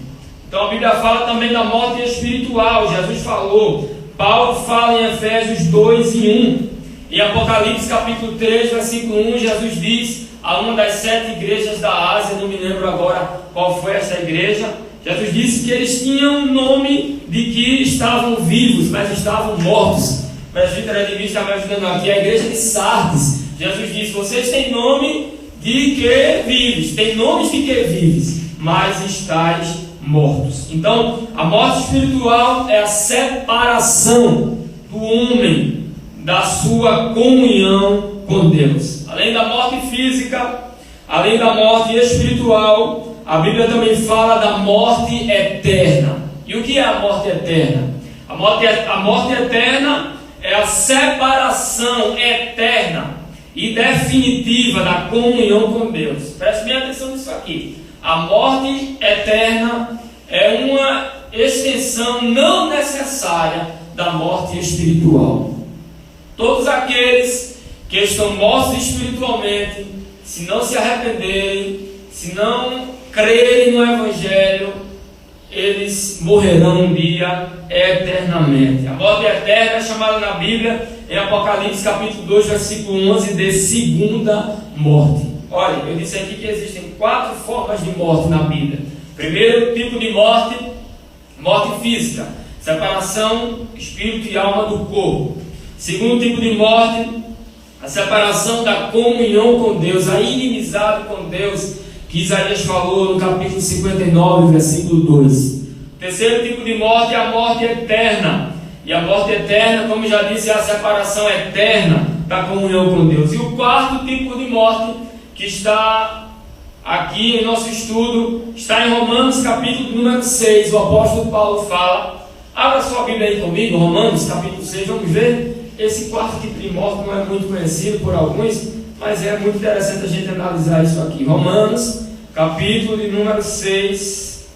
Então a Bíblia fala também da morte espiritual. Jesus falou, Paulo fala em Efésios 2:1. Em Apocalipse capítulo 3, versículo 1, Jesus diz a uma das 7 igrejas da Ásia, não me lembro agora qual foi essa igreja, Jesus disse que eles tinham um nome de que estavam vivos, mas estavam mortos. O presbítero Edmir está me ajudando aqui, a igreja de Sardes. Jesus disse: vocês têm nome de que vives, têm nomes de que vives, mas estáis mortos. Então, a morte espiritual é a separação do homem da sua comunhão com Deus. Além da morte física, além da morte espiritual, a Bíblia também fala da morte eterna. E o que é a morte eterna? A morte eterna é a separação eterna e definitiva da comunhão com Deus. Preste bem atenção nisso aqui. A morte eterna é uma extensão não necessária da morte espiritual. Todos aqueles que estão mortos espiritualmente, se não se arrependerem, se não crerem no Evangelho, eles morrerão um dia eternamente. A morte eterna é chamada na Bíblia, em Apocalipse capítulo 2, versículo 11, de segunda morte. Olha, eu disse aqui que existem 4 formas de morte na Bíblia. Primeiro tipo de morte, morte física, separação espírito e alma do corpo. Segundo tipo de morte, a separação da comunhão com Deus, a inimizade com Deus, que Isaías falou no capítulo 59, versículo 2. Terceiro tipo de morte é a morte eterna. E a morte eterna, como já disse, é a separação eterna da comunhão com Deus. E o quarto tipo de morte, que está aqui em nosso estudo, está em Romanos capítulo número 6. O apóstolo Paulo fala. Abra sua Bíblia aí comigo, Romanos capítulo 6, vamos ver. Esse quarto tipo de morte não é muito conhecido por alguns, mas é muito interessante a gente analisar isso aqui. Romanos, capítulo de número 6.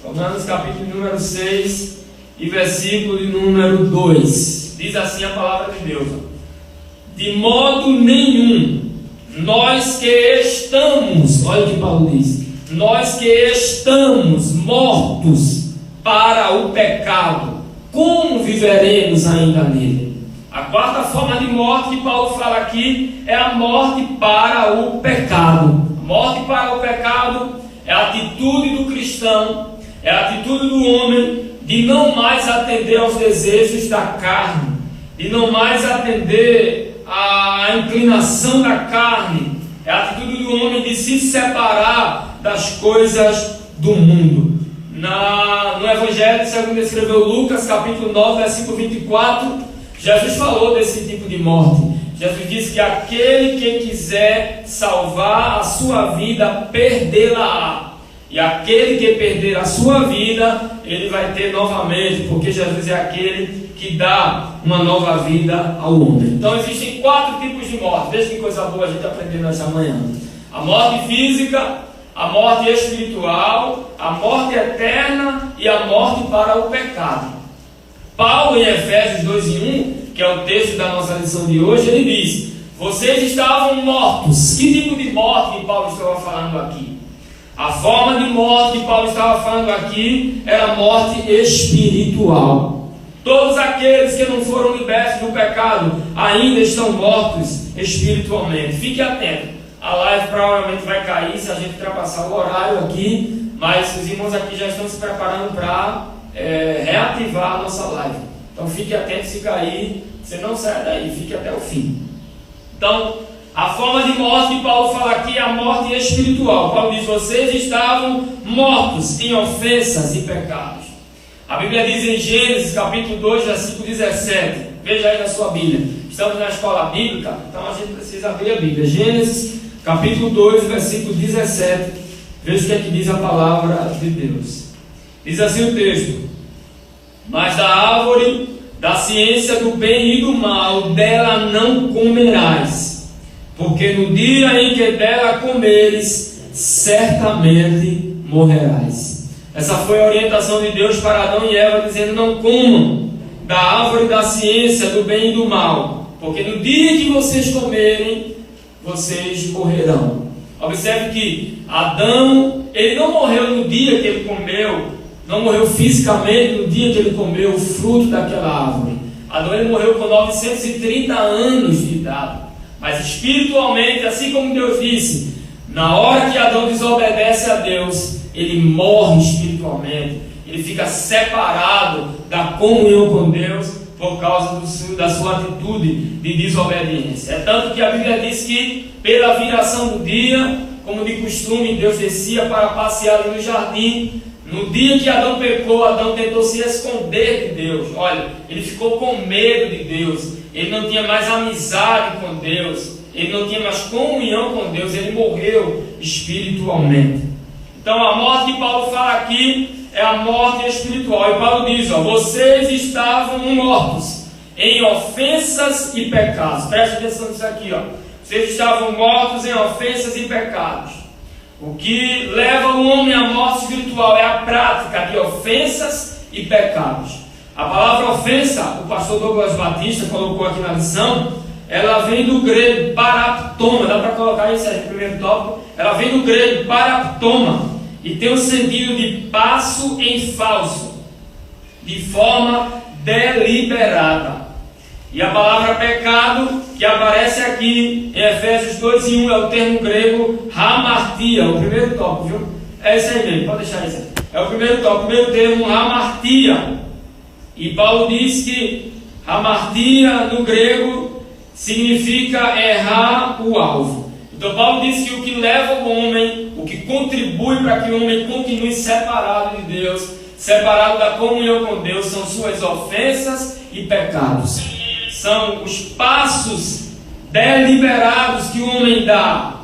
Romanos, capítulo de número 6 e versículo de número 2. Diz assim a palavra de Deus: de modo nenhum, nós que estamos, olha o que Paulo diz, nós que estamos mortos para o pecado, como viveremos ainda nele? A quarta forma de morte que Paulo fala aqui é a morte para o pecado. A morte para o pecado é a atitude do cristão, é a atitude do homem de não mais atender aos desejos da carne, de não mais atender à inclinação da carne. É a atitude do homem de se separar das coisas do mundo. No Evangelho segundo escreveu Lucas, capítulo 9, versículo 24, Jesus falou desse tipo de morte. Jesus disse que aquele que quiser salvar a sua vida, perdê-la-á. E aquele que perder a sua vida, ele vai ter novamente, porque Jesus é aquele que dá uma nova vida ao homem. Então existem 4 tipos de morte. Veja que coisa boa a gente aprendeu nessa manhã. A morte física, a morte espiritual, a morte eterna e a morte para o pecado. Paulo, em Efésios 2:1, que é o texto da nossa lição de hoje, ele diz: vocês estavam mortos. Que tipo de morte que Paulo estava falando aqui? A forma de morte que Paulo estava falando aqui era morte espiritual. Todos aqueles que não foram libertos do pecado ainda estão mortos espiritualmente. Fique atento. A live provavelmente vai cair se a gente ultrapassar o horário aqui, mas os irmãos aqui já estão se preparando para reativar a nossa live. Então fique atento, se cair, você não sai daí, fique até o fim. Então, a forma de morte que Paulo fala aqui é a morte espiritual. Paulo diz: vocês estavam mortos em ofensas e pecados. A Bíblia diz em Gênesis capítulo 2, versículo 17. Veja aí na sua Bíblia. Estamos na escola bíblica, então a gente precisa abrir a Bíblia. Gênesis capítulo 2, versículo 17. Veja o que é que diz a palavra de Deus. Diz assim o texto: mas da árvore da ciência do bem e do mal, dela não comerás, porque no dia em que dela comeres, certamente morrerás. Essa foi a orientação de Deus para Adão e Eva, dizendo: não comam da árvore da ciência do bem e do mal, porque no dia que vocês comerem, vocês morrerão. Observe que Adão, ele não morreu no dia que ele comeu, não morreu fisicamente no dia que ele comeu o fruto daquela árvore. Adão, ele morreu com 930 anos de idade, mas espiritualmente, assim como Deus disse, na hora que Adão desobedece a Deus, ele morre espiritualmente, ele fica separado da comunhão com Deus por causa da sua atitude de desobediência. É tanto que a Bíblia diz que pela viração do dia, como de costume, Deus descia para passear ali no jardim. No dia que Adão pecou, Adão tentou se esconder de Deus. Olha, ele ficou com medo de Deus, ele não tinha mais amizade com Deus, ele não tinha mais comunhão com Deus, ele morreu espiritualmente. Então a morte que Paulo fala aqui é a morte espiritual. E Paulo diz: vocês estavam mortos em ofensas e pecados. Preste atenção nisso aqui, Vocês estavam mortos em ofensas e pecados. O que leva o homem à morte espiritual é a prática de ofensas e pecados. A palavra ofensa, o pastor Douglas Batista colocou aqui na lição, ela vem do grego paraptoma. Dá para colocar isso aí no primeiro tópico? Ela vem do grego paraptoma e tem o sentido de passo em falso, de forma deliberada. E a palavra pecado, que aparece aqui em Efésios 2:1, é o termo grego hamartia, o primeiro tópico, viu? É isso aí mesmo, pode deixar isso aí. É o primeiro tópico, o primeiro termo, hamartia. E Paulo diz que hamartia no grego significa errar o alvo. Então Paulo diz que o que leva o homem, o que contribui para que o homem continue separado de Deus, separado da comunhão com Deus, são suas ofensas e pecados. São os passos deliberados que o homem dá,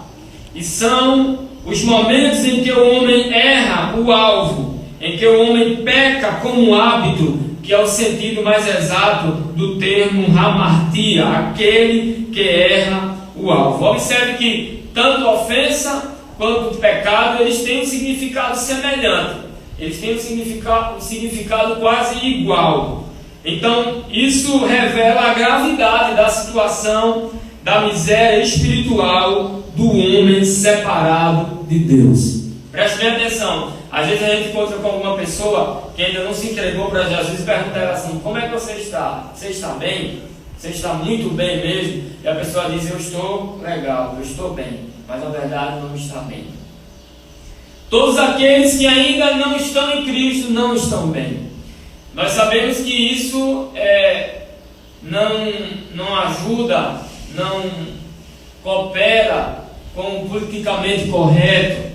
e são os momentos em que o homem erra o alvo, em que o homem peca como hábito, que é o sentido mais exato do termo hamartia, aquele que erra o alvo. Observe que tanto a ofensa quanto o pecado, eles têm um significado semelhante, eles têm um significado quase igual. Então, isso revela a gravidade da situação, da miséria espiritual do homem separado de Deus. Preste bem atenção. Às vezes a gente encontra com alguma pessoa que ainda não se entregou para Jesus e pergunta a ela assim: como é que você está? Você está bem? Você está muito bem mesmo? E a pessoa diz: eu estou legal, eu estou bem, mas na verdade não está bem. Todos aqueles que ainda não estão em Cristo não estão bem. Nós sabemos que isso não ajuda, não coopera com o politicamente correto.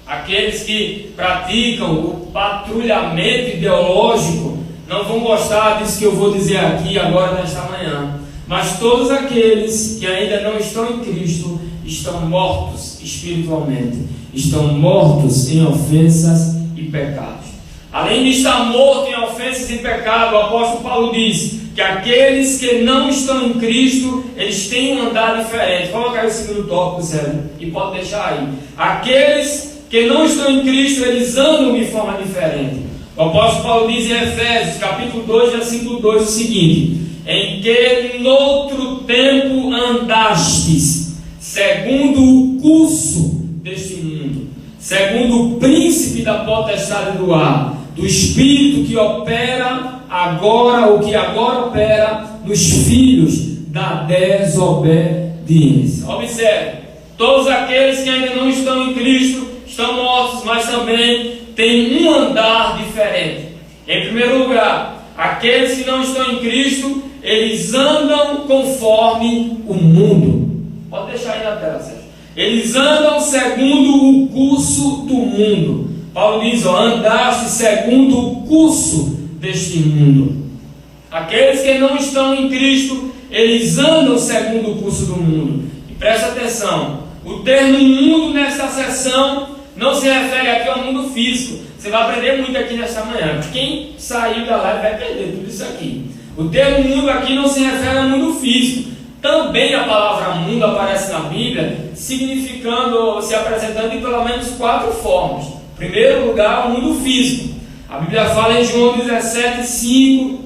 Aqueles que praticam o patrulhamento ideológico não vão gostar disso que eu vou dizer aqui agora nesta manhã. Mas todos aqueles que ainda não estão em Cristo estão mortos espiritualmente, estão mortos em ofensas e pecados. Além de estar morto em ofensas e pecados, o apóstolo Paulo diz que aqueles que não estão em Cristo, eles têm um andar diferente. Coloca aí o segundo tópico, Sérgio, e pode deixar aí. Aqueles que não estão em Cristo, eles andam de forma diferente. O apóstolo Paulo diz em Efésios, capítulo 2, versículo 2, o seguinte: em que noutro tempo andastes, segundo o curso deste mundo, segundo o príncipe da potestade do ar, do espírito que opera agora, ou que agora opera nos filhos da desobediência. Observe, todos aqueles que ainda não estão em Cristo estão mortos, mas também têm um andar diferente. Em primeiro lugar, aqueles que não estão em Cristo, eles andam conforme o mundo. Pode deixar aí na tela, Sérgio. Eles andam segundo o curso do mundo. Paulo diz, andaste segundo o curso deste mundo. Aqueles que não estão em Cristo, eles andam segundo o curso do mundo. E presta atenção, o termo mundo nesta sessão não se refere aqui ao mundo físico. Você vai aprender muito aqui nesta manhã. Quem saiu da live vai aprender tudo isso aqui. O termo mundo aqui não se refere ao mundo físico. Também a palavra mundo aparece na Bíblia, significando, se apresentando de pelo menos 4 formas. Em primeiro lugar, o mundo físico. A Bíblia fala em João 17:5,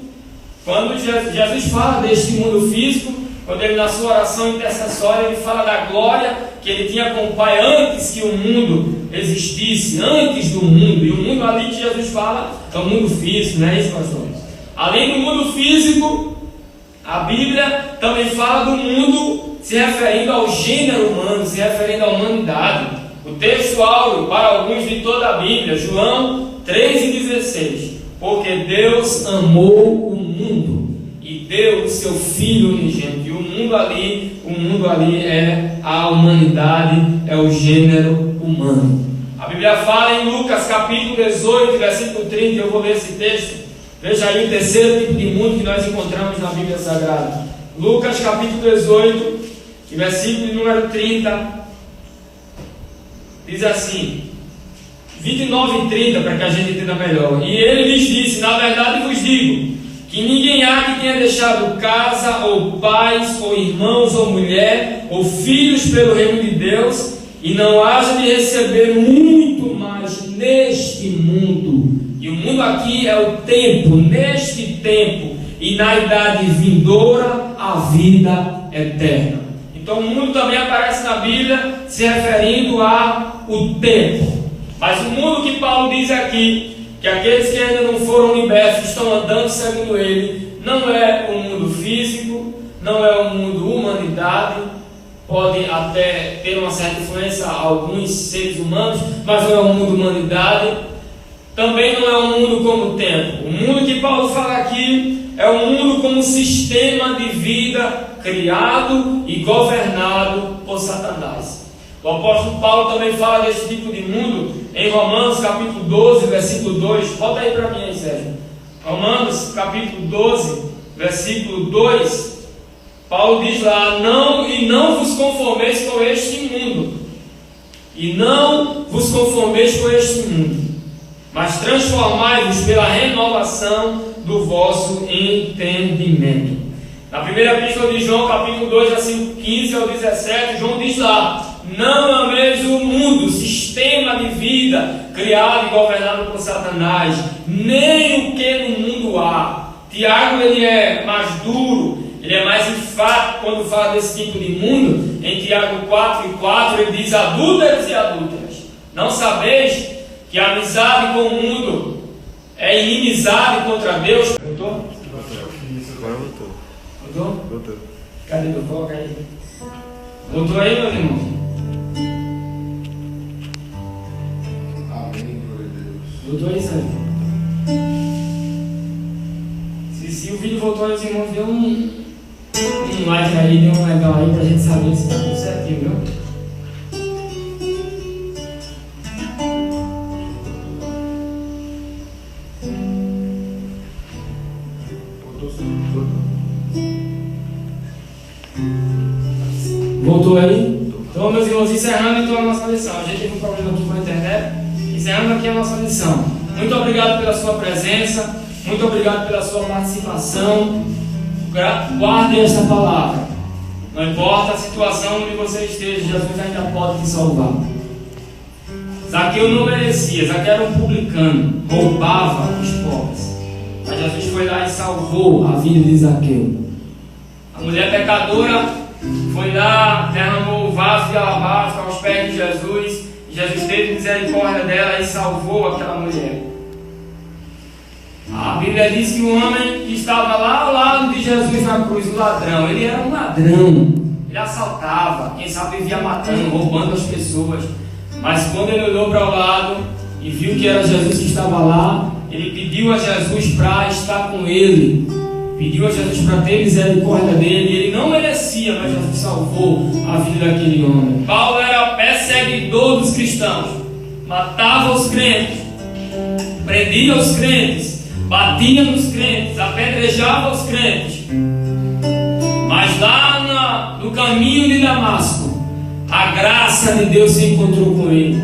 quando Jesus fala deste mundo físico, quando ele na sua oração intercessória, ele fala da glória que ele tinha com o Pai antes que o mundo existisse, antes do mundo. E o mundo ali que Jesus fala é o mundo físico, não é isso, pastores? Além do mundo físico, a Bíblia também fala do mundo se referindo ao gênero humano, se referindo à humanidade. O texto áureo para alguns de toda a Bíblia, João 3,16. Porque Deus amou o mundo e deu o seu Filho unigênito. E o mundo ali é a humanidade, é o gênero humano. A Bíblia fala em Lucas capítulo 18, versículo 30, eu vou ler esse texto. Veja aí o terceiro tipo de mundo que nós encontramos na Bíblia Sagrada. Lucas capítulo 18, versículo número 30, diz assim, 29 e 30, para que a gente entenda melhor. E ele lhes disse, na verdade vos digo, que ninguém há que tenha deixado casa, ou pais, ou irmãos, ou mulher, ou filhos pelo reino de Deus, e não haja de receber muito mais neste mundo. E o mundo aqui é o tempo, neste tempo, e na idade vindoura, a vida eterna. Então o mundo também aparece na Bíblia, se referindo ao tempo. Mas o mundo que Paulo diz aqui, que aqueles que ainda não foram libertos estão andando segundo ele, não é o mundo físico, não é o mundo humanidade, pode até ter uma certa influência a alguns seres humanos, mas não é o mundo humanidade, também não é um mundo como o tempo. O mundo que Paulo fala aqui é um mundo como sistema de vida criado e governado por Satanás. O apóstolo Paulo também fala desse tipo de mundo em Romanos capítulo 12, versículo 2. Bota aí para mim aí, Sérgio. Romanos capítulo 12, versículo 2. Paulo diz lá, não vos conformeis com este mundo. E não vos conformeis com este mundo, mas transformai-vos pela renovação do vosso entendimento. Na primeira epístola de João, capítulo 2, versículo 15 ao 17, João diz lá, não ameis o mundo, sistema de vida criado e governado por Satanás, nem o que no mundo há. Tiago, ele é mais duro, ele é mais enfático quando fala desse tipo de mundo. Em Tiago 4:4 ele diz, adúlteros e adúlteras, não sabeis que a amizade com o mundo é inimizade contra Deus? Voltou? Agora voltou. Voltou? Voltou. Cadê meu foco aí? Voltou aí, meus irmãos? Amém, glória a Deus. Voltou aí, Sérgio? Se o vídeo voltou aí, os irmãos, deu um like aí, deu um legal aí pra gente saber se tá tudo certinho, viu? Voltou aí? Então, meus irmãos, encerrando então a nossa lição. A gente teve um problema aqui com a internet. Encerrando aqui a nossa lição. Muito obrigado pela sua presença. Muito obrigado pela sua participação. Guardem esta palavra. Não importa a situação onde você esteja, Jesus ainda pode te salvar. Zaqueu não merecia. Zaqueu era um publicano, roubava os pobres. Mas Jesus foi lá e salvou a vida de Zaqueu. A mulher pecadora foi lá, derramou o vaso de alabastro aos pés de Jesus. E Jesus teve misericórdia dela e salvou aquela mulher. A Bíblia diz que o homem que estava lá ao lado de Jesus na cruz, o ladrão, ele era um ladrão. Ele assaltava, quem sabe vivia matando, roubando as pessoas. Mas quando ele olhou para o lado e viu que era Jesus que estava lá, ele pediu a Jesus para estar com ele. Pediu a Jesus para ter misericórdia dele. Ele não merecia, mas Jesus salvou a vida daquele homem. Paulo era perseguidor dos cristãos. Matava os crentes. Prendia os crentes. Batia nos crentes. Apedrejava os crentes. Mas lá no caminho de Damasco, a graça de Deus se encontrou com ele.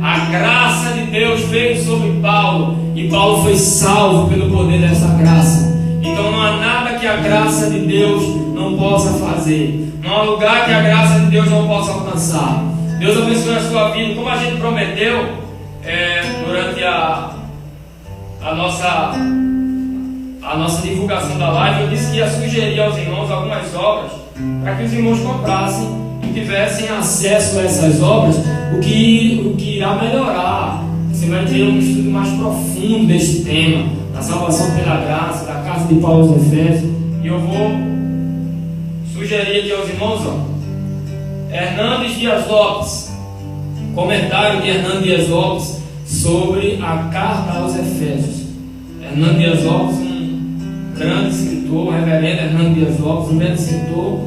A graça de Deus veio sobre Paulo. E Paulo foi salvo pelo poder dessa graça. Então não há nada que a graça de Deus não possa fazer. Não há lugar que a graça de Deus não possa alcançar. Deus abençoe a sua vida. Como a gente prometeu durante a nossa divulgação da live, eu disse que ia sugerir aos irmãos algumas obras para que os irmãos comprassem e tivessem acesso a essas obras, o que irá melhorar. Você vai ter um estudo mais profundo deste tema, da salvação pela graça, da carta de Paulo aos Efésios. E eu vou sugerir aqui aos irmãos, Hernandes Dias Lopes, comentário de Hernandes Dias Lopes sobre a carta aos Efésios. Hernandes Dias Lopes, um grande escritor, o reverendo Hernandes Dias Lopes, um grande escritor.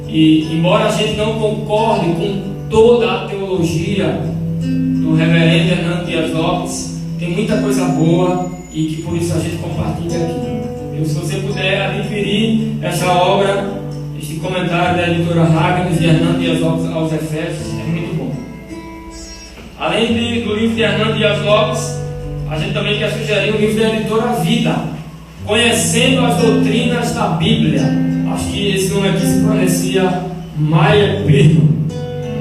E embora a gente não concorde com toda a teologia do reverendo Hernandes Dias Lopes, tem muita coisa boa e que por isso a gente compartilha aqui. Se você puder adquirir essa obra, este comentário da editora Ragnos de Hernandes Dias Lopes aos Efésios, é muito bom. Além do livro de Hernandes Dias Lopes, a gente também quer sugerir o livro da editora Vida, Conhecendo as Doutrinas da Bíblia. Acho que esse nome aqui se pronuncia Meyer Birman.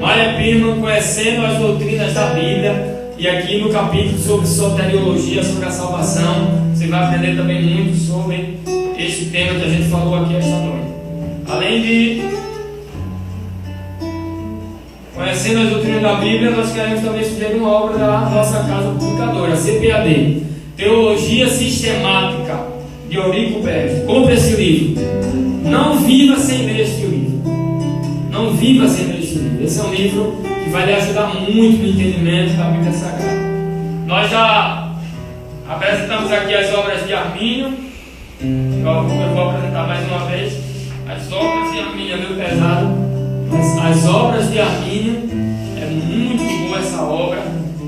Meyer Birman, Conhecendo as Doutrinas da Bíblia. E aqui no capítulo sobre soteriologia, sobre a salvação, você vai aprender também muito sobre este tema que a gente falou aqui esta noite. Além de Conhecendo as Doutrinas da Bíblia, nós queremos também sugerir uma obra da nossa casa publicadora, a CPAD, Teologia Sistemática, de Eurico Pérez. Compre esse livro. Não viva sem ler este livro. Não viva sem ler este livro. Esse é um livro que vai lhe ajudar muito no entendimento da Bíblia Sagrada. Nós já apresentamos aqui as obras de Armínio. Eu vou apresentar mais uma vez. As obras de Armínio é meio pesado, mas as obras de Armínio é muito boa essa obra.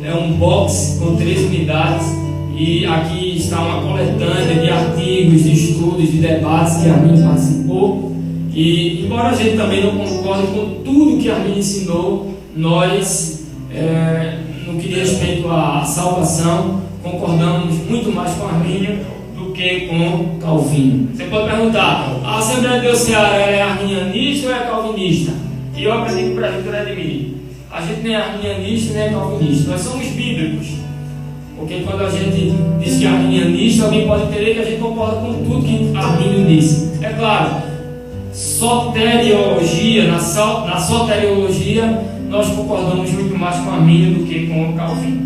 É um box com 3 unidades. E aqui está uma coletânea de artigos, de estudos, de debates que Armínio participou. E embora a gente também não concorde com tudo que Armínio ensinou, nós, no que diz respeito à salvação, concordamos muito mais com Armínio do que com Calvino. Você pode perguntar, a Assembleia de Deus Ceará é arminianista ou é calvinista? E eu aprendi com o presbítero Edmir, a gente nem é arminianista nem é calvinista, nós somos bíblicos. Porque quando a gente diz que é arminianista, alguém pode entender que a gente concorda com tudo que Armínio disse. É claro, soteriologia, na soteriologia, nós concordamos muito mais com Armínio do que com Calvino.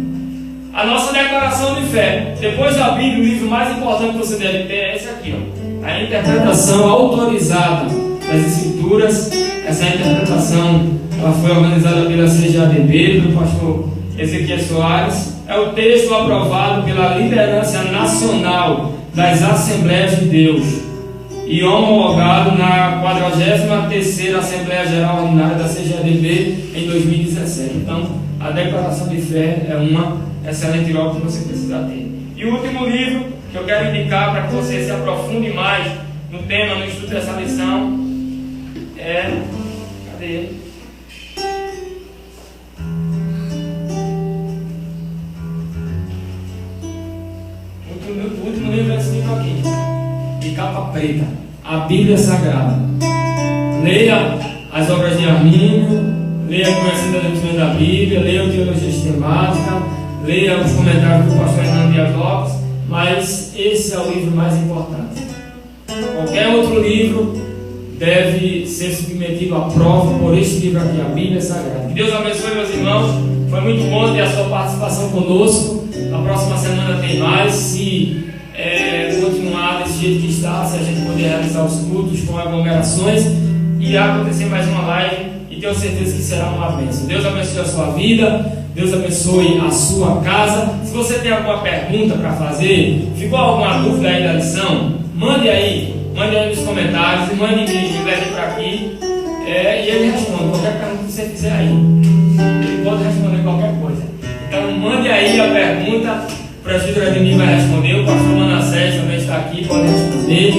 A nossa declaração de fé, depois da Bíblia, o livro mais importante que você deve ter é esse aqui, a interpretação autorizada das Escrituras. Essa interpretação ela foi organizada pela CGADB, pelo pastor Ezequiel Soares. É o texto aprovado pela liderança nacional das Assembleias de Deus e homologado na 43ª Assembleia Geral Ordinária da CGADB em 2017. Então, a declaração de fé é uma excelente obra que você precisa ter. E o último livro que eu quero indicar para que você se aprofunde mais no tema, no estudo dessa lição, é... Cadê ele? O último livro é esse livro aqui, de capa preta, a Bíblia Sagrada. Leia as obras de Armínio, leia Conhecendo a Doutrina da Bíblia, leia o Teologia Sistemática, leia os comentários do pastor Hernando Dias Lopes, mas esse é o livro mais importante. Qualquer outro livro deve ser submetido à prova por este livro aqui, a Bíblia Sagrada. Que Deus abençoe, meus irmãos. Foi muito bom ter a sua participação conosco. Na próxima semana tem mais. Se continuar desse jeito que está, se a gente poder realizar os cultos com aglomerações, irá acontecer mais uma live e tenho certeza que será uma bênção. Deus abençoe a sua vida, Deus abençoe a sua casa. Se você tem alguma pergunta para fazer, ficou alguma dúvida aí da lição, mande aí nos comentários, mande e leve para aqui, e ele responde qualquer pergunta que você fizer aí. Ele pode responder qualquer coisa. Então mande aí a pergunta, o presbítero Ademir vai responder, o pastor Manassés também está aqui, pode responder,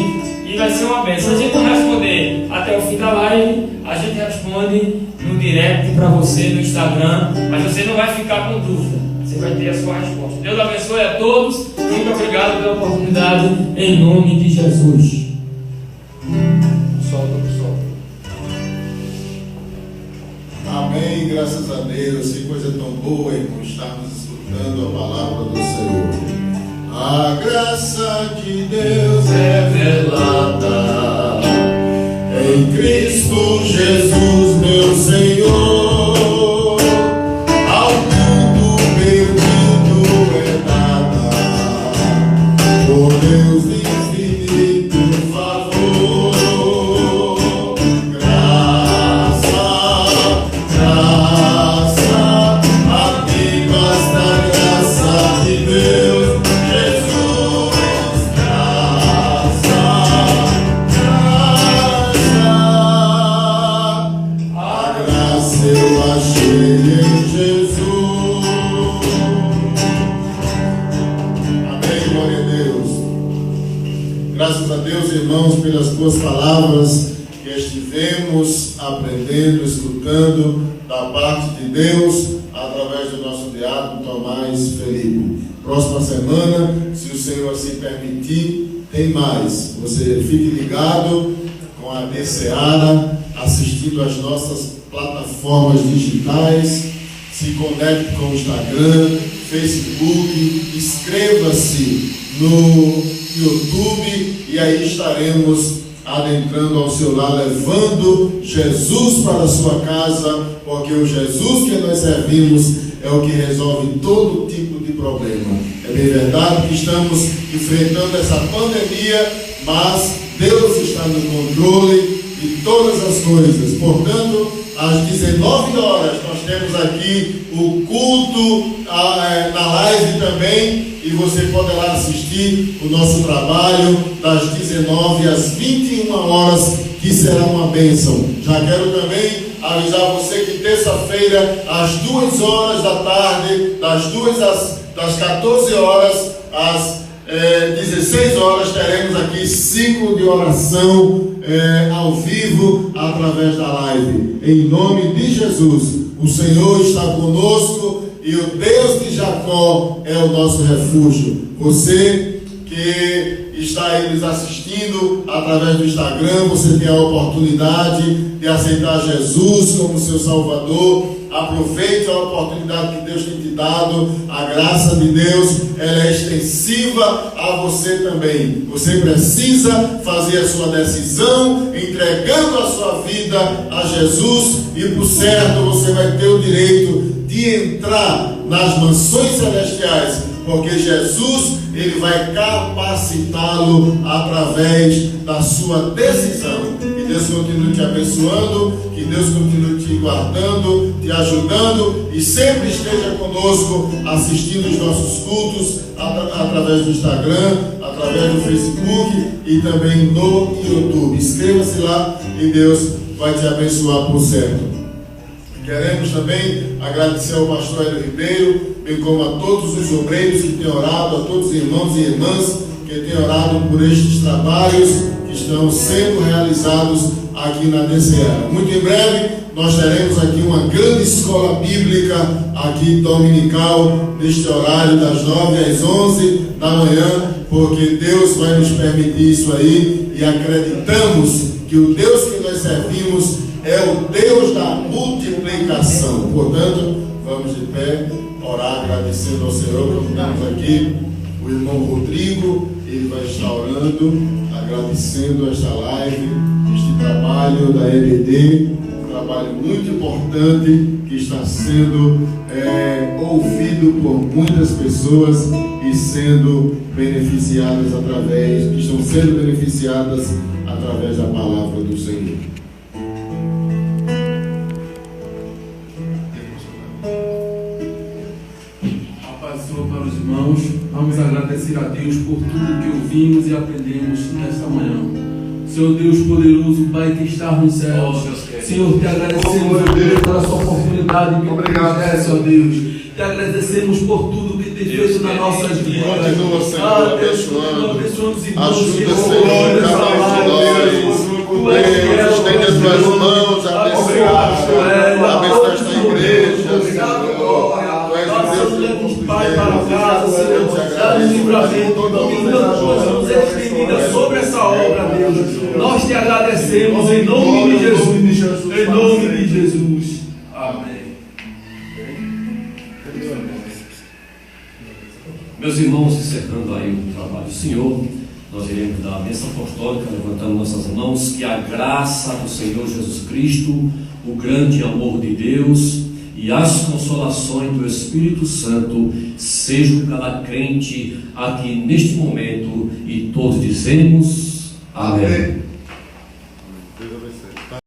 e vai ser uma bênção. Se a gente não responder até o fim da live, a gente responde no direct para você no Instagram, mas você não vai ficar com dúvida, você vai ter a sua resposta. Deus abençoe a todos, muito obrigado pela oportunidade, em nome de Jesus. Amém, graças a Deus. Que coisa tão boa, irmão, estarmos escutando a palavra do Senhor. A graça de Deus revelada em Cristo Jesus, meu Senhor. Ao mundo perdido é dada por Deus de infinito favor. Graças a Deus, irmãos, pelas tuas palavras que estivemos aprendendo, escutando da parte de Deus, através do nosso diácono Tomás Felipe. Próxima semana, se o Senhor assim permitir, tem mais. Você fique ligado com a DCARA, assistindo às nossas plataformas digitais, se conecte com o Instagram, Facebook, inscreva-se no YouTube e aí estaremos adentrando ao seu lar, levando Jesus para a sua casa, porque o Jesus que nós servimos é o que resolve todo tipo de problema. É bem verdade que estamos enfrentando essa pandemia, mas Deus está no controle de todas as coisas. Portanto, às 19 horas nós temos aqui o culto na live também, e você poderá assistir o nosso trabalho das 19 às 21 horas, que será uma bênção. Já quero também avisar você que terça-feira, às 2 horas da tarde, das 14 horas às 16 horas, teremos aqui ciclo de oração ao vivo através da live. Em nome de Jesus, o Senhor está conosco e o Deus de Jacó é o nosso refúgio. Você que está aí nos assistindo através do Instagram, você tem a oportunidade de aceitar Jesus como seu Salvador. Aproveite a oportunidade que Deus tem te dado. A graça de Deus, ela é extensiva a você também. Você precisa fazer a sua decisão, entregando a sua vida a Jesus, e por certo você vai ter o direito de entrar nas mansões celestiais, porque Jesus, ele vai capacitá-lo através da sua decisão. Que Deus continue te abençoando, que Deus continue te guardando, te ajudando, e sempre esteja conosco assistindo os nossos cultos através do Instagram, através do Facebook e também no YouTube. Inscreva-se lá e Deus vai te abençoar por certo. Queremos também agradecer ao pastor Hélio Ribeiro, bem como a todos os obreiros que têm orado, a todos os irmãos e irmãs que têm orado por estes trabalhos que estão sendo realizados aqui na DCA. Muito em breve nós teremos aqui uma grande escola bíblica aqui dominical, neste horário das 9 às 11 da manhã, porque Deus vai nos permitir isso aí e acreditamos que o Deus que nós servimos é o Deus da multiplicação. Portanto, vamos de pé, orar, agradecendo ao Senhor, como temos aqui o irmão Rodrigo, ele vai estar orando, agradecendo esta live, este trabalho da EBD, um trabalho muito importante que está sendo ouvido por muitas pessoas e sendo beneficiadas estão sendo beneficiadas através da palavra do Senhor. Para os irmãos, vamos agradecer a Deus por tudo que ouvimos e aprendemos nesta manhã. Senhor Deus poderoso, Pai que está nos céus, Senhor, te agradecemos, ó Deus, pela sua oportunidade que obrigado, ó Deus. Te agradecemos por tudo que tem feito nas nossas vidas. Continua, Senhor, abençoando. Ajuda, Senhor, Senhor, cada um de nós. Deus, estende as tuas mãos, abençoa esta igreja, Senhor. Pai, para casa, Senhor, dá-nos livramento, dominando coisas estendida sobre essa obra, Deus. Nós te agradecemos em nome de Jesus. Em nome de Jesus. Amém. Meus irmãos, encerrando aí o trabalho do Senhor, nós iremos dar a bênção apostólica, levantando nossas mãos, que a graça do Senhor Jesus Cristo, o grande amor de Deus e as consolações do Espírito Santo sejam com cada crente aqui neste momento, e todos dizemos amém.